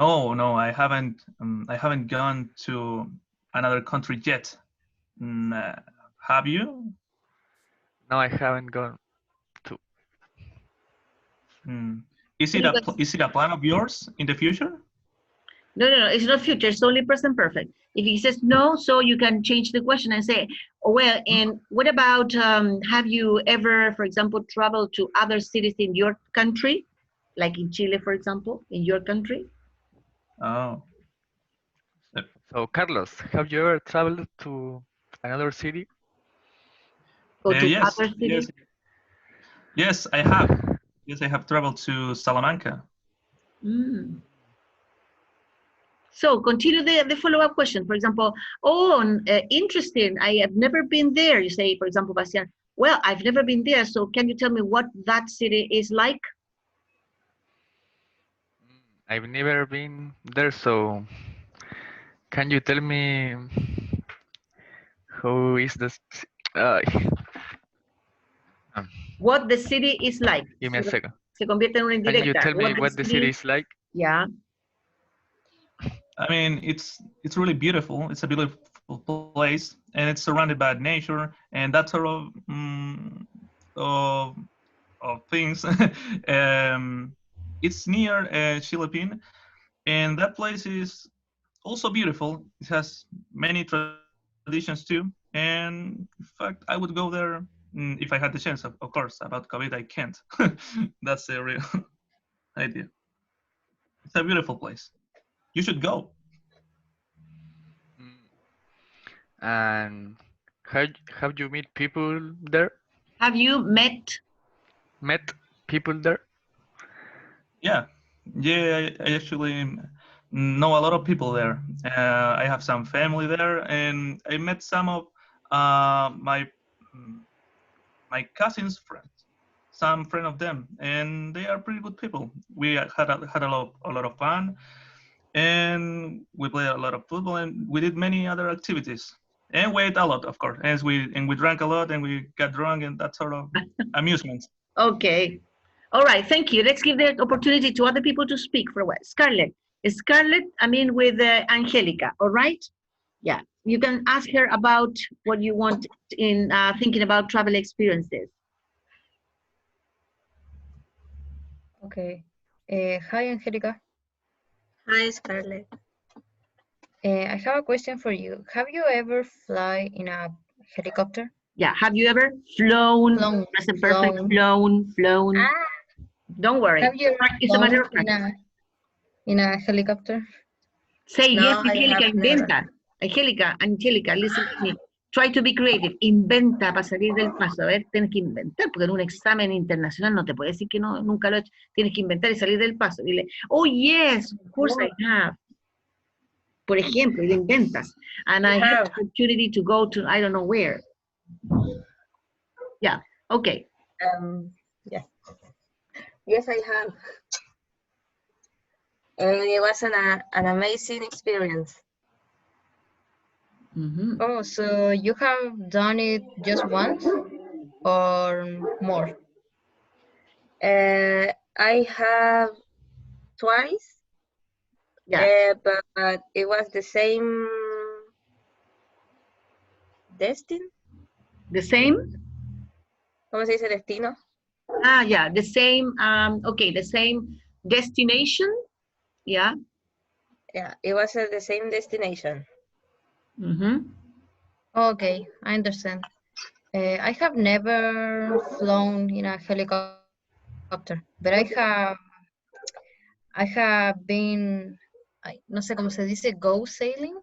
No, I haven't. I haven't gone to another country yet. Have you? No, I haven't gone to. Is it a plan of yours in the future? No, it's not future, it's only present perfect. If he says no, so you can change the question and say, oh, well, and what about, have you ever, for example, traveled to other cities in your country? Like in Chile, for example, in your country? Oh. So, Carlos, have you ever traveled to another city? Or to Yes, other cities? yes, I have. Yes, I have traveled to Salamanca. So continue the follow-up question. For example, interesting, I have never been there. You say, for example, Bastian, well, I've never been there, so can you tell me what that city is like? I've never been there, so can you tell me who is this? Um, What the city is like. Give me a second. Se convierte en una Can you indirecta. tell me what the city is like? Yeah. I mean, it's really beautiful. It's a beautiful place, and it's surrounded by nature and that sort of of things. It's near Philippines, and that place is also beautiful. It has many traditions too, and in fact, I would go there if I had the chance. Of course, about COVID, I can't. That's the real idea. It's a beautiful place. You should go. Mm, And have you met people there? Have you met? Met people there? Yeah, I actually know a lot of people there. I have some family there, and I met some of my my cousin's friends, some friend of them, and they are pretty good people. We had a lot of fun, and we played a lot of football, and we did many other activities, and we ate a lot, of course, and we drank a lot, and we got drunk, and that sort of amusement. Okay. All right. Thank you. Let's give the opportunity to other people to speak for a while. Scarlett. Scarlett, I mean with Angelica. All right. Yeah. You can ask her about what you want in thinking about travel experiences. Okay. Hi, Angelica. Hi, Scarlett. I have a question for you. Have you ever fly in a helicopter? Yeah. Have you ever flown? Flown. Present perfect. Flown. Flown. Ah, Don't worry. have you ever It's a matter flown of practice. in a helicopter? Say No, yes, I Angelica, have never. inventa. Angelica, listen to me. Try to be creative. Inventa para salir del paso. A ver, tienes que inventar, porque en un examen internacional no te puede decir que no, nunca lo he hecho. Tienes que inventar y salir del paso. Dile, oh yes, of course I have. Por ejemplo, y le inventas. And I had the opportunity to go to, I don't know where. Yeah, okay. Yeah. Yes, I have. And it was an amazing experience. Mhm. Oh, so you have done it just once or more? I have twice, Yeah, but it was the same destiny. the same? ¿Cómo se dice destino? Ah, yeah, the same, okay, the same destination? Yeah. Yeah, it was at the same destination. Mm-hmm. Okay, I understand. I have never flown in a helicopter, but I have been, no sé cómo se dice, go sailing.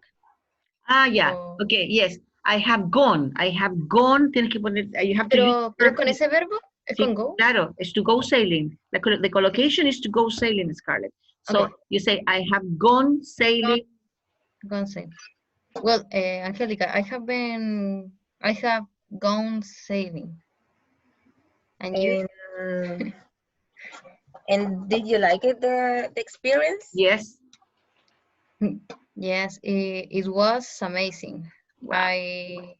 Ah, yeah. Oh. Okay, yes. I have gone. Tienes que poner, you have to use Pero con ese verbo, es sí, con go. claro, es to go sailing. The collocation is to go sailing, Scarlett. So Okay. you say, I have gone sailing. Gone sailing. Well, Angelica, I have gone sailing. And you? And did you like it, the experience? Yes. Yes, it was amazing. Wow.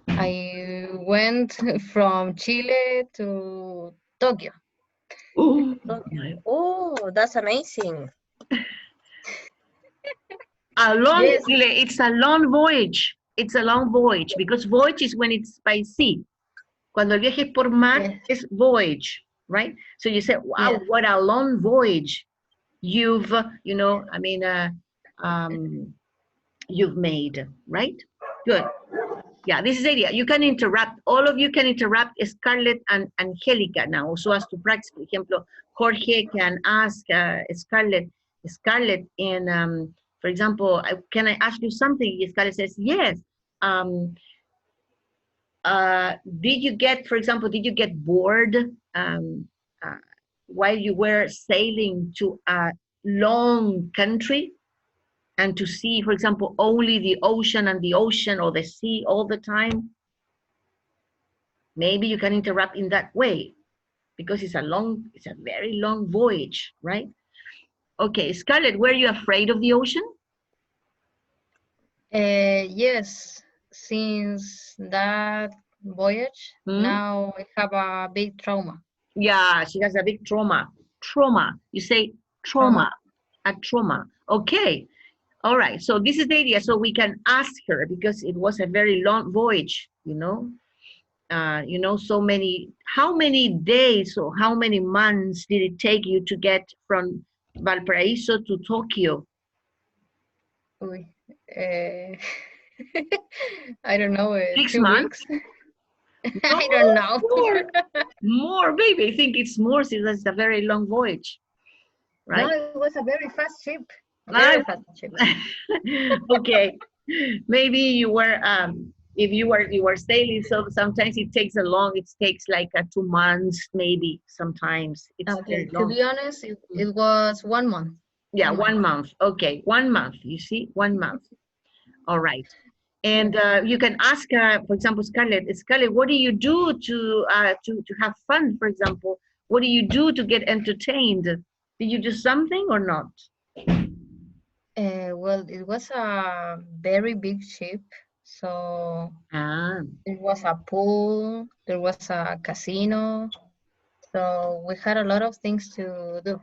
I went from Chile to Tokyo. Oh, Oh, that's amazing. Yes. It's a long voyage. It's a long voyage because voyage is when it's by sea. Cuando el viaje es por mar, Yes. es voyage, right? So you say, wow, Yes. what a long voyage you've, you've made, right? Good. Yeah, this is the idea. You can interrupt, all of you can interrupt Scarlett and Angelica now, so as to practice. For example, Jorge can ask Scarlett, in, for example, can I ask you something? Scarlett says, yes. Did you get, for example, did you get bored while you were sailing to a long country and to see, for example, only the ocean and the ocean or the sea all the time? Maybe you can interrupt in that way because it's a very long voyage, right? Okay, Scarlett, were you afraid of the ocean? Yes, since that voyage. Hmm? Now I have a big trauma. Yeah, she has a big trauma. Trauma. You say trauma. Trauma. A trauma. Okay. All right. So this is the idea. So we can ask her because it was a very long voyage, you know. So many, how many days or how many months did it take you to get from Valparaiso to Tokyo? Uy, I don't know, 6 2 months? weeks. I don't know. More, baby. I think it's more since it's a very long voyage, No, right? it was a very fast ship. I- Very fast ship. okay, maybe you were if you were sailing, so sometimes it takes like 2 months, maybe sometimes it's Okay, very to long. be honest, it was 1 month. Yeah, 1 month. 1 month. Okay, 1 month. You see, 1 month. All right. And you can ask, for example, Scarlett, what do you do to have fun, for example? What do you do to get entertained? Did you do something or not? Well, it was a very big ship, so Ah, it was a pool, there was a casino, so we had a lot of things to do.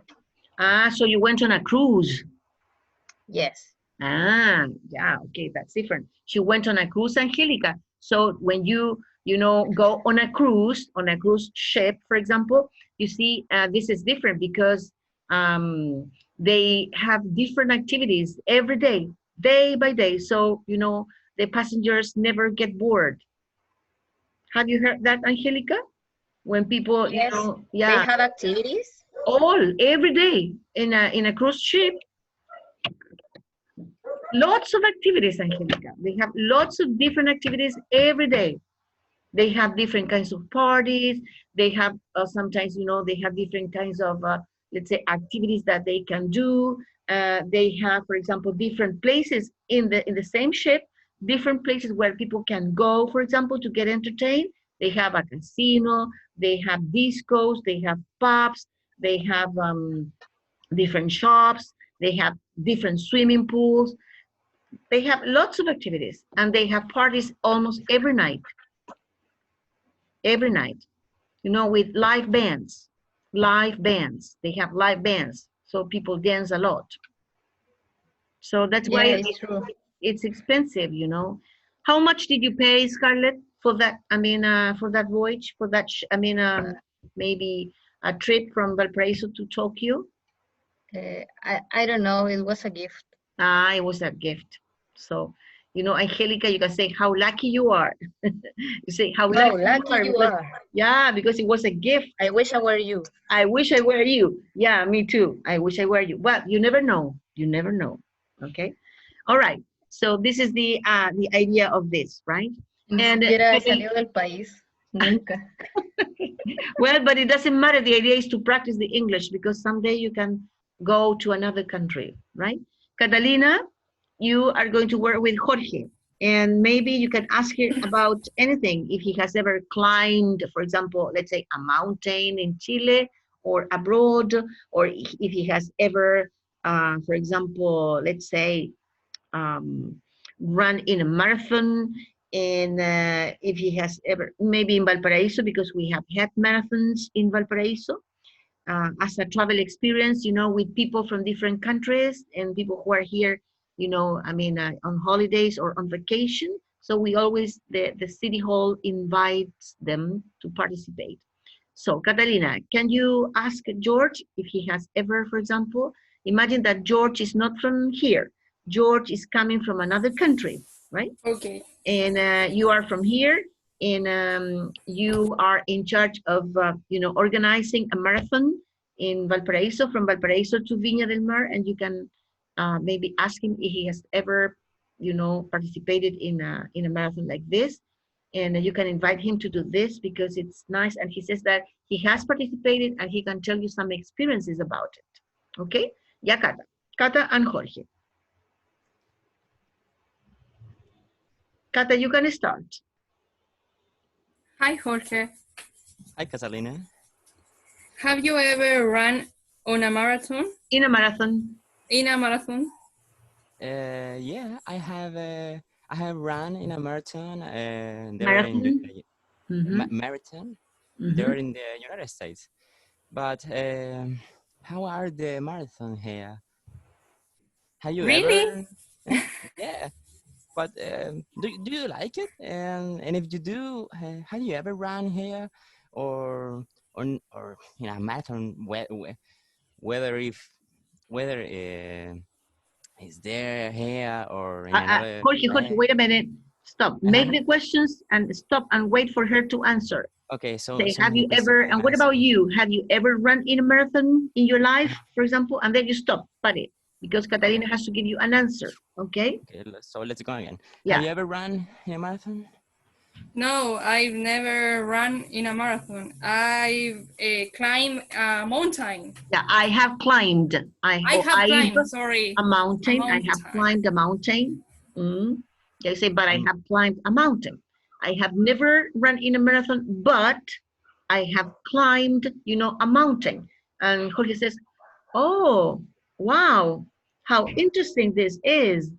so you went on a cruise. Yes. Ah, yeah, okay, that's different. She went on a cruise, Angelica. So when you go on a cruise ship, for example, you see, this is different because they have different activities every day by day. So, the passengers never get bored. Have you heard that, Angelica? When people, Yes, they yeah, have activities. every day in a cruise ship, lots of activities, Angelica. They have lots of different activities every day. They have different kinds of parties. They have sometimes, they have different kinds of, let's say, activities that they can do. They have, for example, different places in the same ship, different places where people can go, for example, to get entertained. They have a casino. They have discos. They have pubs. They have different shops. They have different swimming pools. They have lots of activities and they have parties almost every night, with live bands. They have live bands. So people dance a lot. So that's Yeah, why it's true. it's expensive. How much did you pay, Scarlett, for that? I mean, for that voyage, for that, maybe a trip from Valparaiso to Tokyo? I don't know, it was a gift. It was a gift. So, Angelica, you can say how lucky you are. You say how lucky you are. Yeah, because it was a gift. I wish I were you. I wish I were you. Yeah, me too. I wish I were you. But you never know. You never know. Okay. All right. So this is the idea of this, right? Ni And siquiera he salido del país. Nunca. well, but it doesn't matter. The idea is to practice the English because someday you can go to another country, right? Catalina, you are going to work with Jorge. And maybe you can ask him about anything. If he has ever climbed, for example, let's say a mountain in Chile or abroad, or if he has ever, for example, let's say, run in a marathon, and if he has ever, maybe in Valparaiso, because we have had marathons in Valparaiso, as a travel experience, with people from different countries and people who are here, on holidays or on vacation. So we always, the city hall invites them to participate. So Catalina, can you ask George if he has ever, for example, imagine that George is not from here. George is coming from another country, right? Okay. And you are from here, and you are in charge of, organizing a marathon in Valparaiso, from Valparaiso to Viña del Mar, and you can maybe ask him if he has ever, participated in a marathon like this, and you can invite him to do this because it's nice, and he says that he has participated and he can tell you some experiences about it. Okay? Yeah, Cata and Jorge. Cata, you can start. Hi, Jorge. Hi, Catalina. Have you ever run on a marathon? In a marathon. In a marathon? Yeah, I have run in a marathon. Marathon? marathon there in the United States. But how are the marathon here? Have you Really? ever? Yeah. But do you like it? And if you do, have you ever run here, or or you know marathon? Whether if whether is there here or in another Jorge, place? wait a minute. Stop. Make the questions and stop and wait for her to answer. Okay, so Say, so have my you question ever, I'm and what about asking. you? Have you ever run in a marathon in your life, for example? And then you stop, buddy, because Catalina has to give you an answer, okay? Okay, so let's go again. Yeah. Have you ever run in a marathon? No, I've never run in a marathon. I've climbed a mountain. Yeah, I have climbed. I have climbed, sorry. A mountain. I have climbed a mountain. They say, but I have climbed a mountain. I have never run in a marathon, but I have climbed, you know, a mountain. And Jorge says, oh, wow, how interesting this is.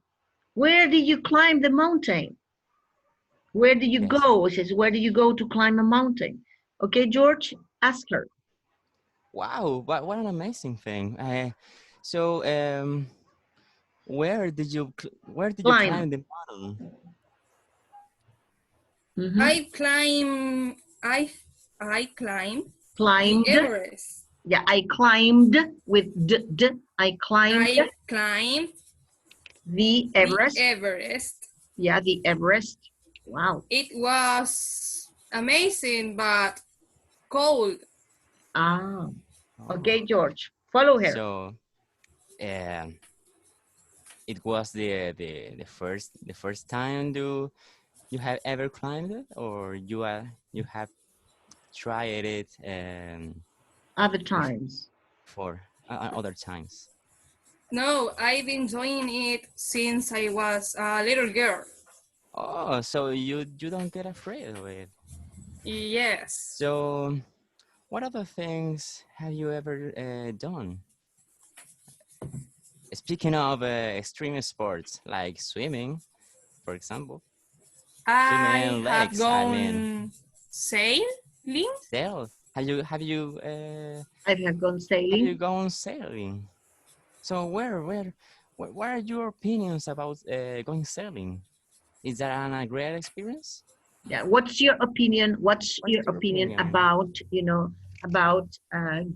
Where did you climb the mountain? Where did you go? She says, where do you go to climb a mountain? Okay, George, ask her. Wow, what an amazing thing. So where did you climb the mountain? I climbed Climbed. the Everest. Yeah, I climbed with d. I climbed the Everest. The Everest. Yeah, the Everest. Wow. It was amazing, but cold. Ah, okay, George, follow her. So it was the first time you have ever climbed it, or you have tried it other times for other times? No, I've been doing it since I was a little girl. Oh, so you don't get afraid of it? Yes. So what other things have you ever done? Speaking of extreme sports like swimming, for example. I Swimming have legs, gone I mean. sailing. Sail? Have you I have gone sailing. have you gone sailing? So what are your opinions about going sailing? Is that a great experience? Yeah, what's your opinion? What's your opinion about, you know, about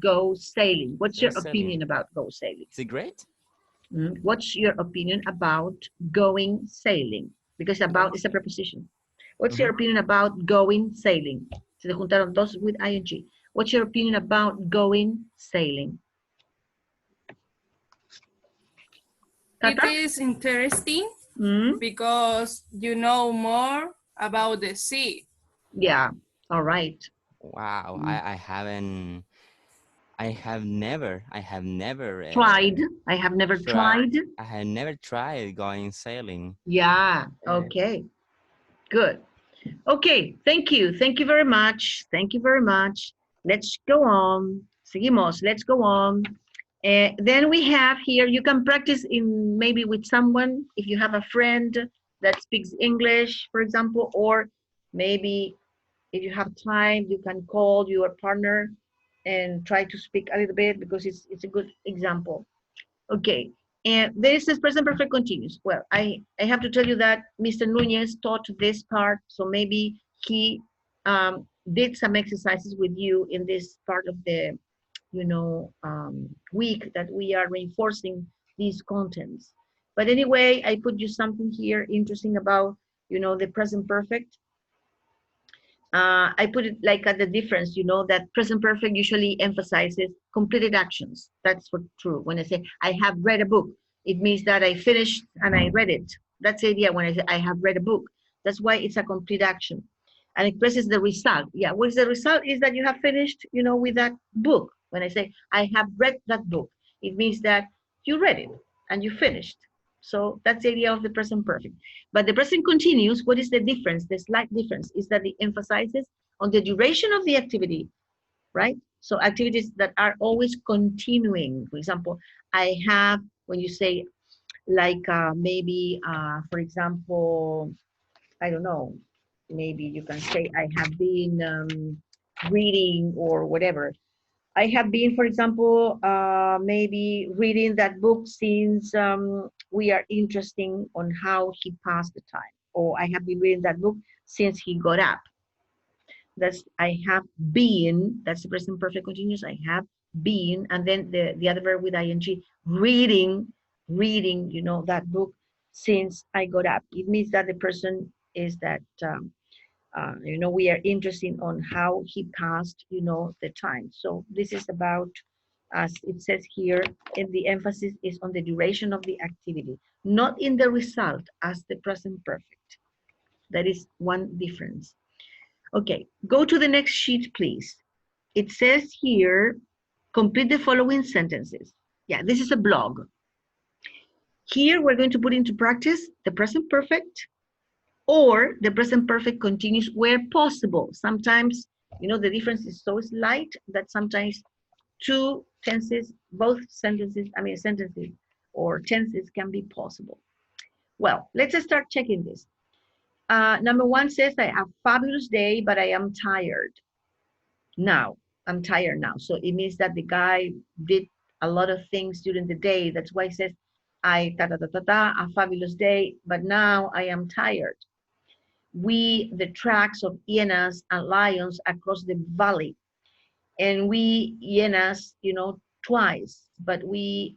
go sailing? What's your opinion about go sailing? Is it great? What's your opinion about going sailing? Because about is a preposition. What's your opinion about going sailing? Se le juntaron dos with ing. What's your opinion about going sailing? It is interesting because you know more about the sea. Yeah, all right. Wow, I have never Tried. I have never tried. I have never tried going sailing. Yeah, okay. Good. Okay, thank you. Thank you very much. Thank you very much. Let's go on. Seguimos. Let's go on. Then we have here, you can practice in maybe with someone, if you have a friend that speaks English, for example, or maybe if you have time, you can call your partner and try to speak a little bit because it's a good example. Okay, and this is present perfect continuous. Well, I have to tell you that Mr. Nunez taught this part, so maybe he did some exercises with you in this part of the, you know, week that we are reinforcing these contents. But anyway, I put you something here interesting about, you know, the present perfect. I put it like at the difference, you know, that present perfect usually emphasizes completed actions. That's for true. When I say I have read a book, it means that I finished and I read it. That's the idea when I say I have read a book. That's why it's a complete action. And it expresses the result. Yeah, what is the result is that you have finished, you know, with that book. When I say I have read that book, it means that you read it and you finished. So that's the idea of the present perfect. But the present continuous, what is the difference? The slight difference is that it emphasizes on the duration of the activity, right? So activities that are always continuing. For example, I have, when you say like maybe, for example, I don't know, maybe you can say, I have been reading or whatever. I have been, for example, maybe reading that book since we are interested on how he passed the time. Or I have been reading that book since he got up. That's I have been, that's the present perfect continuous. I have been, and then the other verb with ing, reading, you know, that book since I got up. It means that the person is that, you know, we are interested on how he passed, you know, the time. So this is about, as it says here, and the emphasis is on the duration of the activity, not in the result as the present perfect. That is one difference. Okay, go to the next sheet, please. It says here, complete the following sentences. Yeah, this is a blog. Here we're going to put into practice the present perfect or the present perfect continuous where possible. Sometimes, you know, the difference is so slight that sometimes two tenses, both sentences, sentences or tenses can be possible. Well, let's start checking this. Number one says, I have a fabulous day, but I am tired. Now, I'm tired now. So it means that the guy did a lot of things during the day. That's why it says, a fabulous day, but now I am tired. We, the tracks of hyenas and lions across the valley. And we, hyenas, you know, twice, but we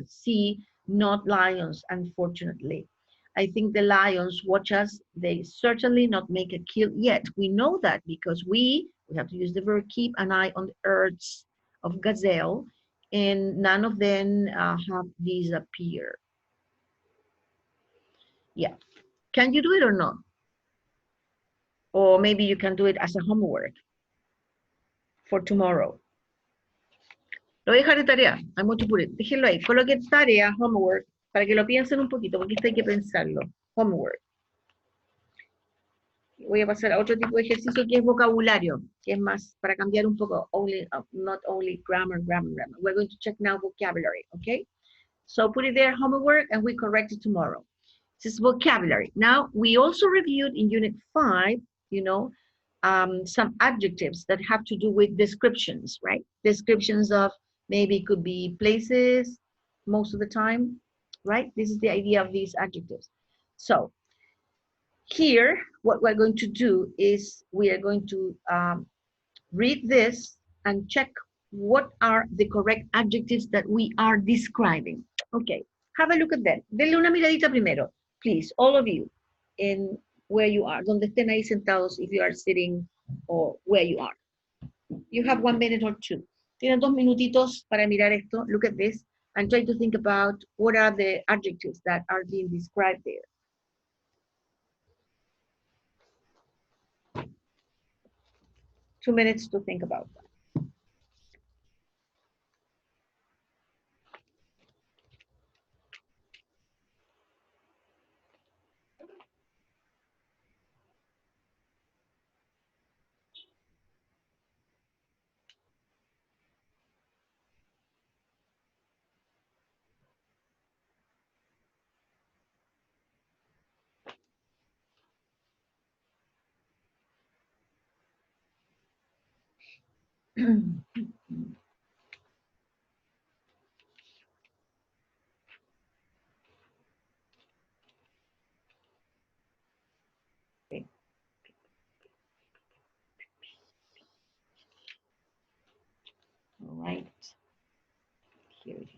see not lions, unfortunately. I think the lions watch us. They certainly not make a kill yet. We know that because we have to use the verb keep an eye on the herds of gazelle, and none of them have disappeared. Yeah. Can you do it or not? Or maybe you can do it as a homework for tomorrow. Lo voy a dejar de tarea. I'm going to put it. Déjenlo ahí. Coloque tarea, homework, para que lo piensen un poquito, porque esto hay que pensarlo. Homework. Voy a pasar a otro tipo de ejercicio que es vocabulario, que es más para cambiar un poco, only, not only grammar. We're going to check now vocabulary, okay? So put it there, homework, and we correct it tomorrow. This is vocabulary. Now, we also reviewed in Unit 5, you know, some adjectives that have to do with descriptions, right? Descriptions of maybe it could be places most of the time, right? This is the idea of these adjectives. So here, what we're going to do is we are going to read this and check what are the correct adjectives that we are describing. Okay, have a look at that. Denle una miradita primero, please, all of you, in where you are, donde estén ahí sentados, if you are sitting or where you are. You have 1 minute or two. Tienen 2 minutitos para mirar esto. Look at this and try to think about what are the adjectives that are being described there. Two minutes to think about that. Okay. All right. Here it is.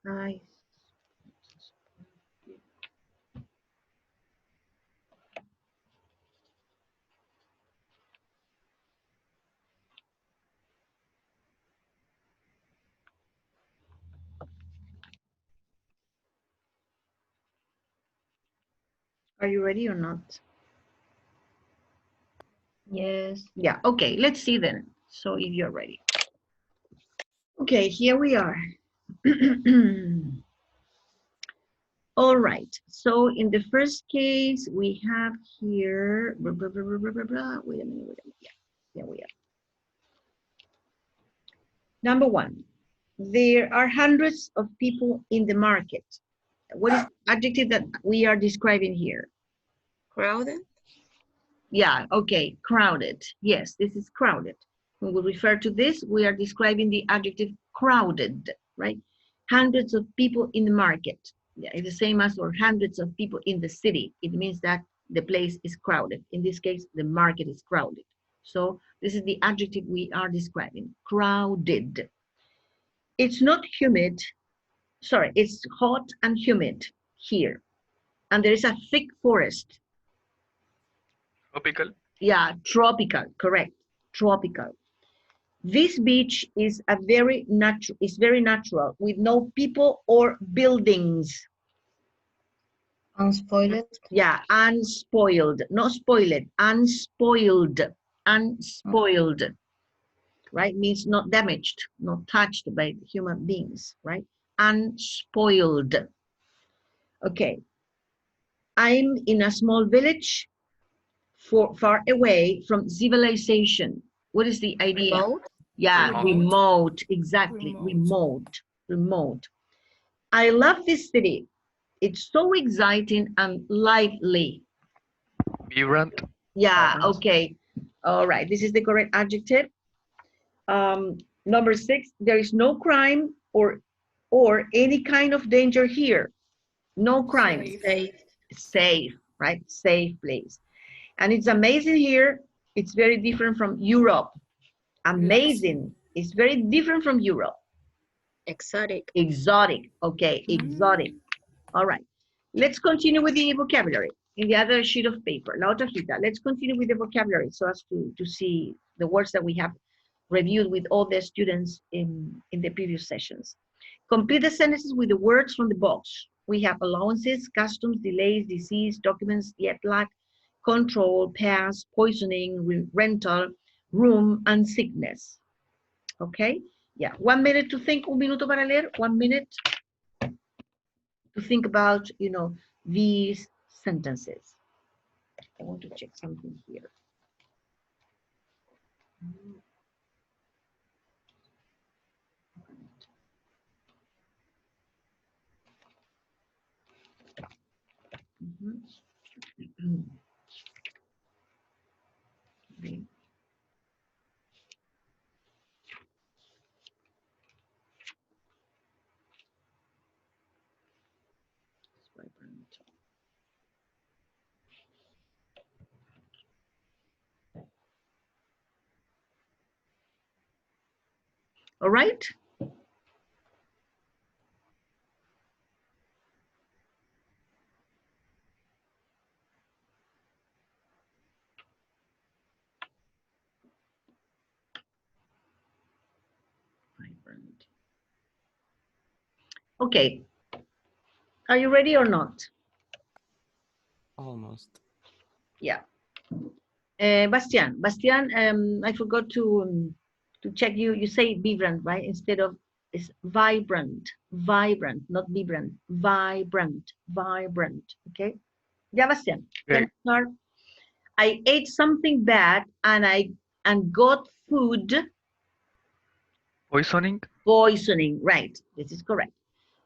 Nice. Are you ready or not? Yes. Yeah, okay, let's see then. So if you're ready. Okay, here we are. All right, so in the first case, we have here, wait a minute, yeah, here we are. Number one, there are hundreds of people in the market. What is the adjective that we are describing here? Crowded? Yeah, okay, crowded. Yes, this is crowded. When we refer to this, we are describing the adjective crowded, right? Hundreds of people in the market. Yeah, it's the same as or hundreds of people in the city. It means that the place is crowded. In this case, the market is crowded. So this is the adjective we are describing, crowded. It's not humid. Sorry, it's hot and humid here. And there is a thick forest. Tropical. Yeah, tropical, correct, tropical. This beach is very natural with no people or buildings. Unspoiled. Yeah, unspoiled, not spoiled, unspoiled, unspoiled, right? Means not damaged, not touched by human beings, right? Unspoiled. Okay. I'm in a small village far away from civilization. What is the idea? Remote. Yeah, Remote. remote, exactly, remote. I love this city. It's so exciting and lively. Vibrant. Yeah, Vibrant. okay. All right, this is the correct adjective. Number 6, there is no crime or any kind of danger here. No crime. Safe. Safe, right? Safe place. And it's amazing here. It's very different from Europe. Amazing. It's very different from Europe. Exotic. Exotic. Okay, exotic. All right. Let's continue with the vocabulary in the other sheet of paper. La otra hojita. Let's continue with the vocabulary so as to see the words that we have reviewed with all the students in the previous sessions. Complete the sentences with the words from the box. We have allowances, customs, delays, disease, documents, jet lag, control, pass, poisoning, rental, room, and sickness. Okay? Yeah. 1 minute to think, un minuto para leer, 1 minute to think about, these sentences. I want to check something here. Okay. All right. Vibrant. Okay. Are you ready or not? Almost. Yeah. Bastian, I forgot to check you. You say vibrant, right? Instead of it's vibrant, not vibrant, vibrant. Okay. Yeah, Bastian. Can Okay. I start? I ate something bad and got food Poisoning. poisoning. Right. This is correct.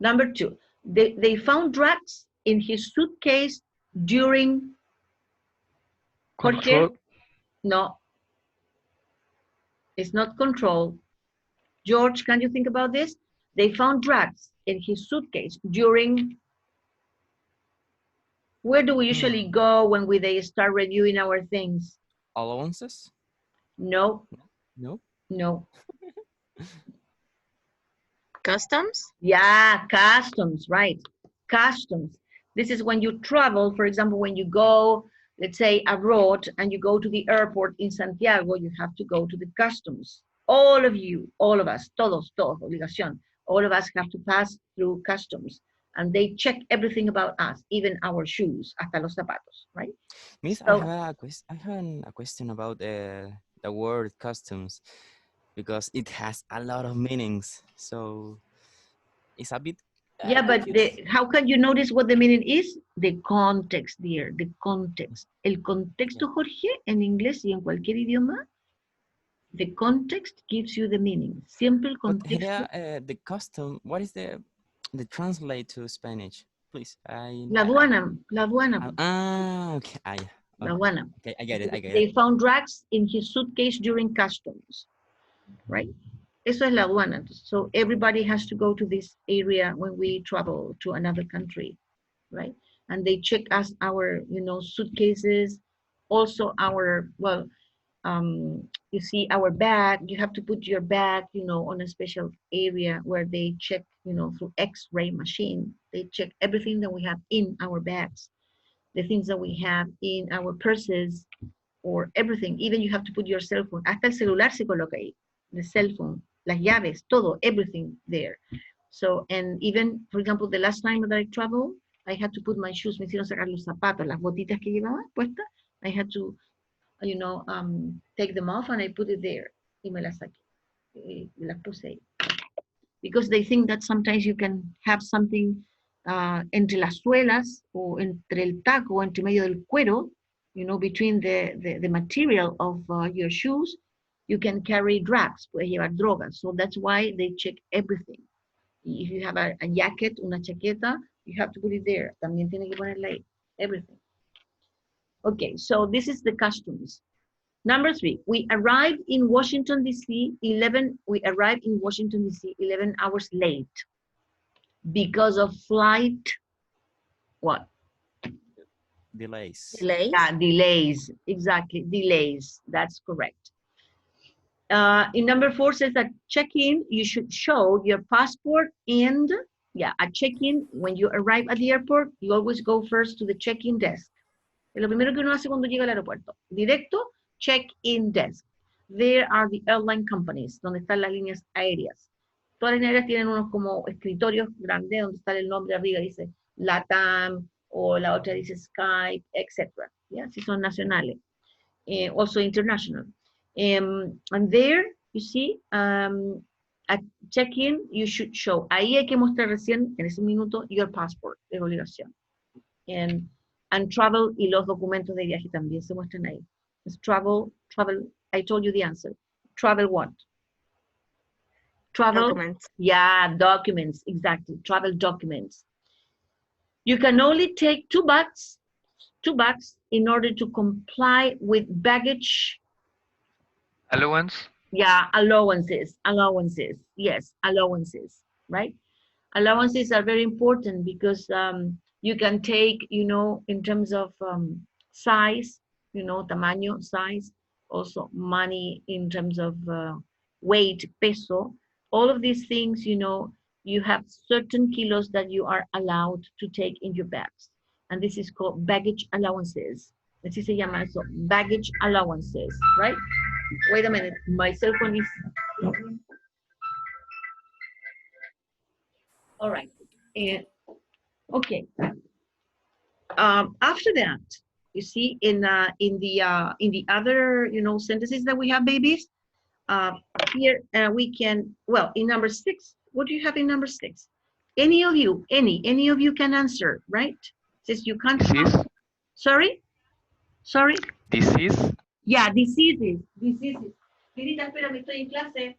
Number 2. They found drugs in his suitcase during Jorge? Control. No, it's not control. George, can you think about this? They found drugs in his suitcase during, where do we usually go when they start reviewing our things? Allowances? No, No. no. Customs? Yeah, customs, right. Customs. This is when you travel, for example, when you go, let's say abroad and you go to the airport in Santiago, you have to go to the customs. All of you, all of us, todos, obligación. All of us have to pass through customs. and they check everything about us, even our shoes, hasta los zapatos, right? Miss, So- I have a question about the word customs because it has a lot of meanings. So it's a bit. Yeah, but confused. how can you notice what the meaning is? The context, dear, the context. El contexto, Jorge, en inglés y en cualquier idioma, the context gives you the meaning. Siempre el But contexto. here, the custom. What is the translate to Spanish, please? La aduana, la aduana, Okay. la aduana. Okay, I get it. I get They it. found drugs in his suitcase during customs, right? Eso es la aduana. So everybody has to go to this area when we travel to another country, right? And they check us our, suitcases, also our, well, you see our bag, you have to put your bag, on a special area where they check, through X-ray machine. They check everything that we have in our bags, the things that we have in our purses, or everything. Even you have to put your cell phone. Hasta el celular se coloca ahí. The cell phone, las llaves, todo, everything there. So, and even, for example, the last time that I traveled, I had to put my shoes, me hicieron sacar los zapatos, las botitas que llevaba puestas. I had to, take them off and I put it there. Y me las saqué. Me las puse ahí. Because they think that sometimes you can have something entre las suelas o entre el taco o entre medio del cuero, between the material of your shoes, you can carry drugs, puedes llevar drogas. So that's why they check everything. If you have a jacket, una chaqueta, you have to put it there. También tiene que ponerla ahí, everything. Okay, so this is the customs. Number 3, we arrived in Washington, D.C. 11 hours late because of flight, what? Delays. Delays. Yeah, delays, exactly, delays, that's correct. In number 4 says that check-in, you should show your passport and, at check-in, when you arrive at the airport, you always go first to the check-in desk. Es lo primero que uno hace cuando llega al aeropuerto. Directo, check-in desk. There are the airline companies, donde están las líneas aéreas. Todas las líneas aéreas tienen unos como escritorios grandes donde está el nombre arriba, dice LATAM, o la otra dice Skype, etc. ¿Ya? Si son nacionales. Also international. And there, you see, at check-in, you should show. Ahí hay que mostrar recién, en ese minuto, your passport, de obligación. And travel y los documentos de viaje también se muestran ahí. It's travel, I told you the answer. Travel what? Travel, Documents. yeah, documents, exactly, travel documents. You can only take two bags in order to comply with baggage. Allowance. Yeah, allowances, yes, allowances, right? Allowances are very important because you can take, in terms of size, tamaño, size, also money in terms of weight, peso, all of these things, you have certain kilos that you are allowed to take in your bags. And this is called baggage allowances. Así se llama eso, baggage allowances, right? Wait a minute, my cell phone is... All right. Okay. After that, you see, in the other, sentences that we have, babies, here we can, well, in number 6, what do you have in number 6? Any of you can answer, right? Says you can't. Disease. Sorry? Disease. Yeah, diseases. Querida, espérame, estoy en clase.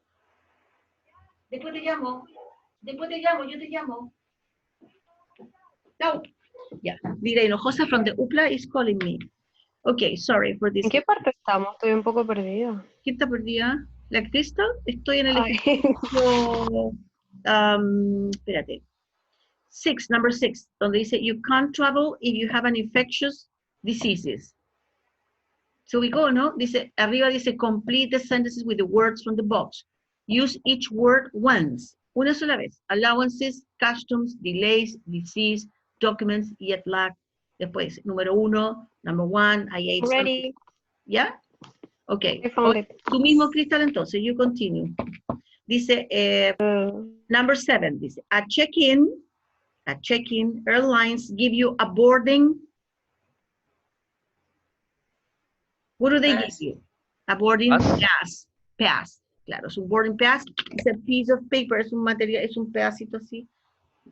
Después te llamo, yo te llamo. No. Yeah, Vida Hinojosa from the UPLA is calling me. Okay, sorry for this. ¿En qué parte estamos? Estoy un poco perdida. ¿Quién está perdida? ¿La Crystal? Estoy en el Ay. ejercicio, espérate. Number 6, donde dice, you can't travel if you have an infectious diseases. Se ubicó, ¿no? Dice, arriba dice, complete the sentences with the words from the box. Use each word once. Una sola vez. Allowances, customs, delays, disease, documents, jet lag. Después, número 1, number 1, I ate something. Ready. ¿Ya? Ok. I found it. Tú mismo, Crystal, entonces, you continue. Dice, number 7, dice, at check-in, at check-in, airlines give you a boarding. What do they give Pass. you? A boarding Pass. pass. Pass. Claro, es un boarding pass. It's a piece of paper, es un material, es un pedacito así,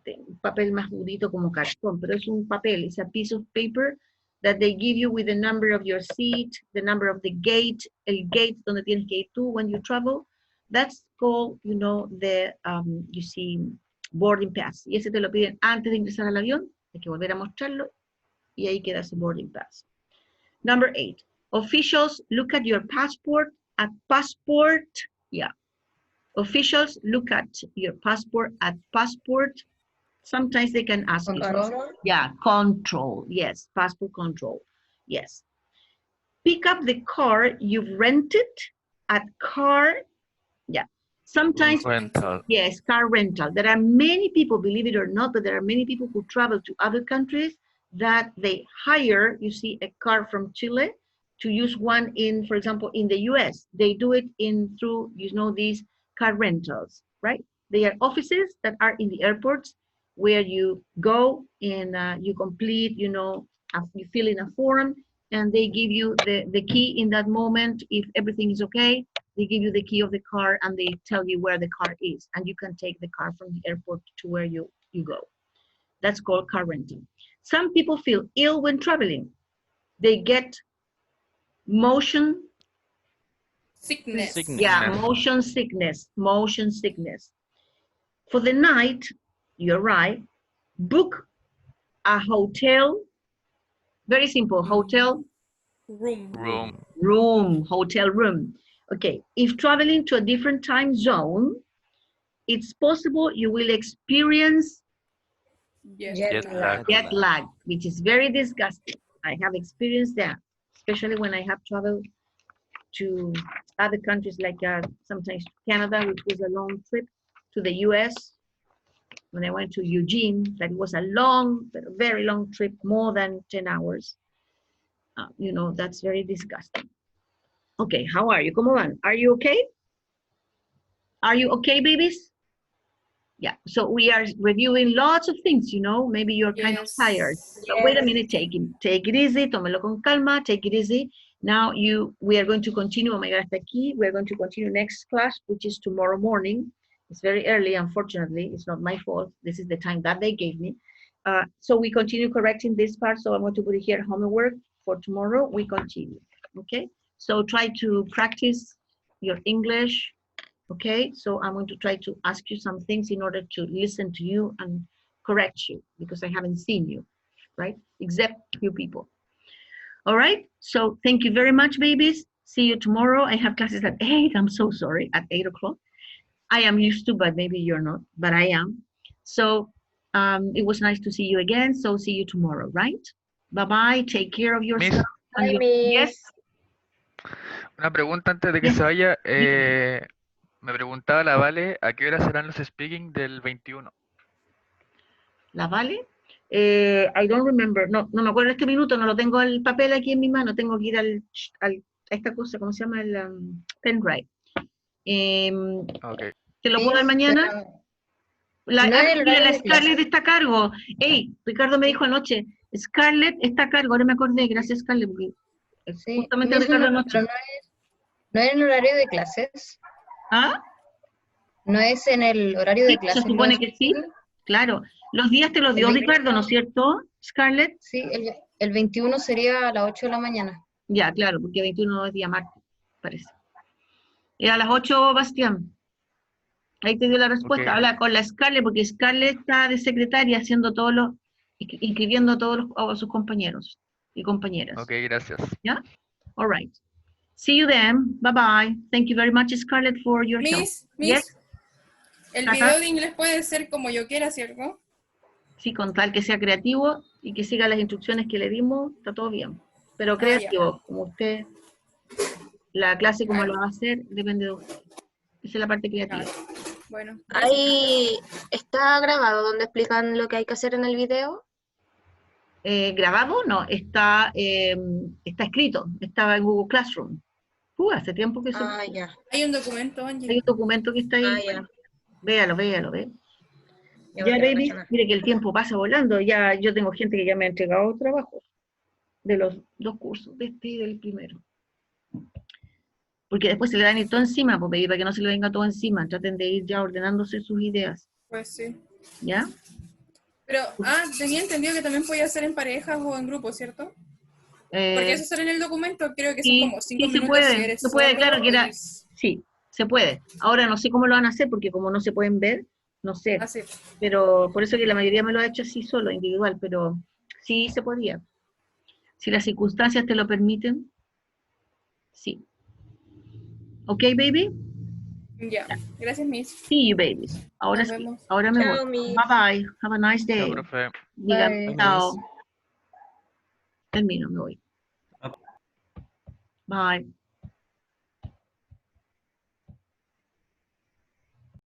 de un papel más durito como cartón, pero es un papel, it's a piece of paper that they give you with the number of your seat, the number of the gate, el gate donde tienes que ir tú when you travel. That's called, you know, the, you see, boarding pass. Y ese te lo piden antes de ingresar al avión, hay que volver a mostrarlo, y ahí queda ese boarding pass. Number 8, officials look at your passport, yeah. Officials look at your passport at passport. Sometimes they can ask you. Control. Yeah, control. Yes, passport control. Yes. Pick up the car you've rented at car. Yeah. Sometimes, Rental. yes, car rental. There are many people, believe it or not, but there are many people who travel to other countries that they hire, you see, a car from Chile to use one in, for example, in the US. They do it through, you know, these car rentals, right? They are offices that are in the airports where you go and you complete, you know, you fill in a form and they give you the key in that moment. If everything is okay, they give you the key of the car and they tell you where the car is and you can take the car from the airport to where you go. That's called car renting. Some people feel ill when traveling. They get motion Sickness. Yeah, motion sickness. For the night, you're right, book a hotel, very simple, hotel Room. hotel room. Okay, if traveling to a different time zone, it's possible you will experience Jet lag. jet lag, which is very disgusting. I have experienced that, especially when I have traveled to other countries like sometimes Canada, which was a long trip, to the US. When I went to Eugene, that was a long, very long trip, more than 10 hours. You know, that's very disgusting. Okay, how are you? ¿Cómo van? Are you okay? Are you okay, babies? Yeah, so we are reviewing lots of things, you know, maybe you're kind of tired. But wait a minute, take it easy, tómelo con calma, take it easy. Now we are going to continue, oh my God, hasta aquí. We are going to continue next class, which is tomorrow morning. It's very early, unfortunately. It's not my fault. This is the time that they gave me. So we continue correcting this part. So I'm going to put it here, homework for tomorrow. We continue, okay? So try to practice your English, okay? So I'm going to try to ask you some things in order to listen to you and correct you because I haven't seen you, right? Except you people. All right, so thank you very much, babies. See you tomorrow. I have classes at 8. I'm so sorry, at 8 o'clock. I am used to, but maybe you're not, but I am. So it was nice to see you again. So see you tomorrow, right? Bye-bye. Take care of yourself. Yes. Una pregunta antes de que se vaya. Me preguntaba la Vale, ¿a qué hora serán los speaking del 21? ¿La Vale? I don't remember. No me acuerdo este minuto. No lo tengo el papel aquí en mi mano. Tengo que ir a esta cosa, ¿cómo se llama? El pendrive. Okay. ¿Te lo puedo dar mañana? La Scarlett está a cargo. Hey, Ricardo me dijo anoche, Scarlett está a cargo. Ahora me acordé, gracias Scarlett, porque justamente Ricardo anoche. ¿No es en horario de clases? ¿Ah? ¿No es en el horario de clases? Se supone que sí, claro. Los días te los dio Ricardo, ¿no es cierto, Scarlett? Sí, el 21 sería a las 8 de la mañana. Ya, claro, porque 21 es día martes, parece. Y a las 8, Bastián. Ahí te dio la respuesta. Okay. Habla con la Scarlett, porque Scarlett está de secretaria haciendo inscribiendo a todos sus compañeros y compañeras. Ok, gracias. ¿Ya? All right. See you then. Bye-bye. Thank you very much, Scarlett, for your help. Miss, Yes? el video de inglés puede ser como yo quiera, ¿cierto? Sí, con tal que sea creativo y que siga las instrucciones que le dimos, está todo bien. Pero creativo, como usted, la clase como lo va a hacer, depende de usted. Esa es la parte creativa. Bueno. Ahí está grabado donde explican lo que hay que hacer en el video. ¿Grabado? No, está escrito, estaba en Google Classroom. Hace tiempo que Ya. Hay un documento, Angie. Hay un documento que está ahí. Ya. Véalo. Ya, Ya, porque no baby, cacho nada. mire que el tiempo pasa volando. Ya, yo tengo gente que ya me ha entregado trabajo de los 2 cursos, de este y del primero. Porque después se le dan ir todo encima, pues, baby, para que no se le venga todo encima. Traten de ir ya ordenándose sus ideas, Pues sí. ¿ya? Pero, tenía entendido que también podía ser en parejas o en grupos, ¿cierto? Porque eso sale en el documento, creo que son Sí, como 5 sí, se minutos si puede, eres se puede, solo claro que era, y- sí, se puede. Ahora no sé cómo lo van a hacer, porque como no se pueden ver, no sé. Así. Pero por eso que la mayoría me lo ha hecho así solo, individual, pero sí se podía. Si las circunstancias te lo permiten, sí. ¿Ok, baby? Ya. Gracias, Miss. See you, babies. Ahora Nos sí, vemos. ahora me voy. Chao, Miss. Bye bye. Have a nice Chao, day. profe. Digan, Bye. chao. Termino, me voy. Bye.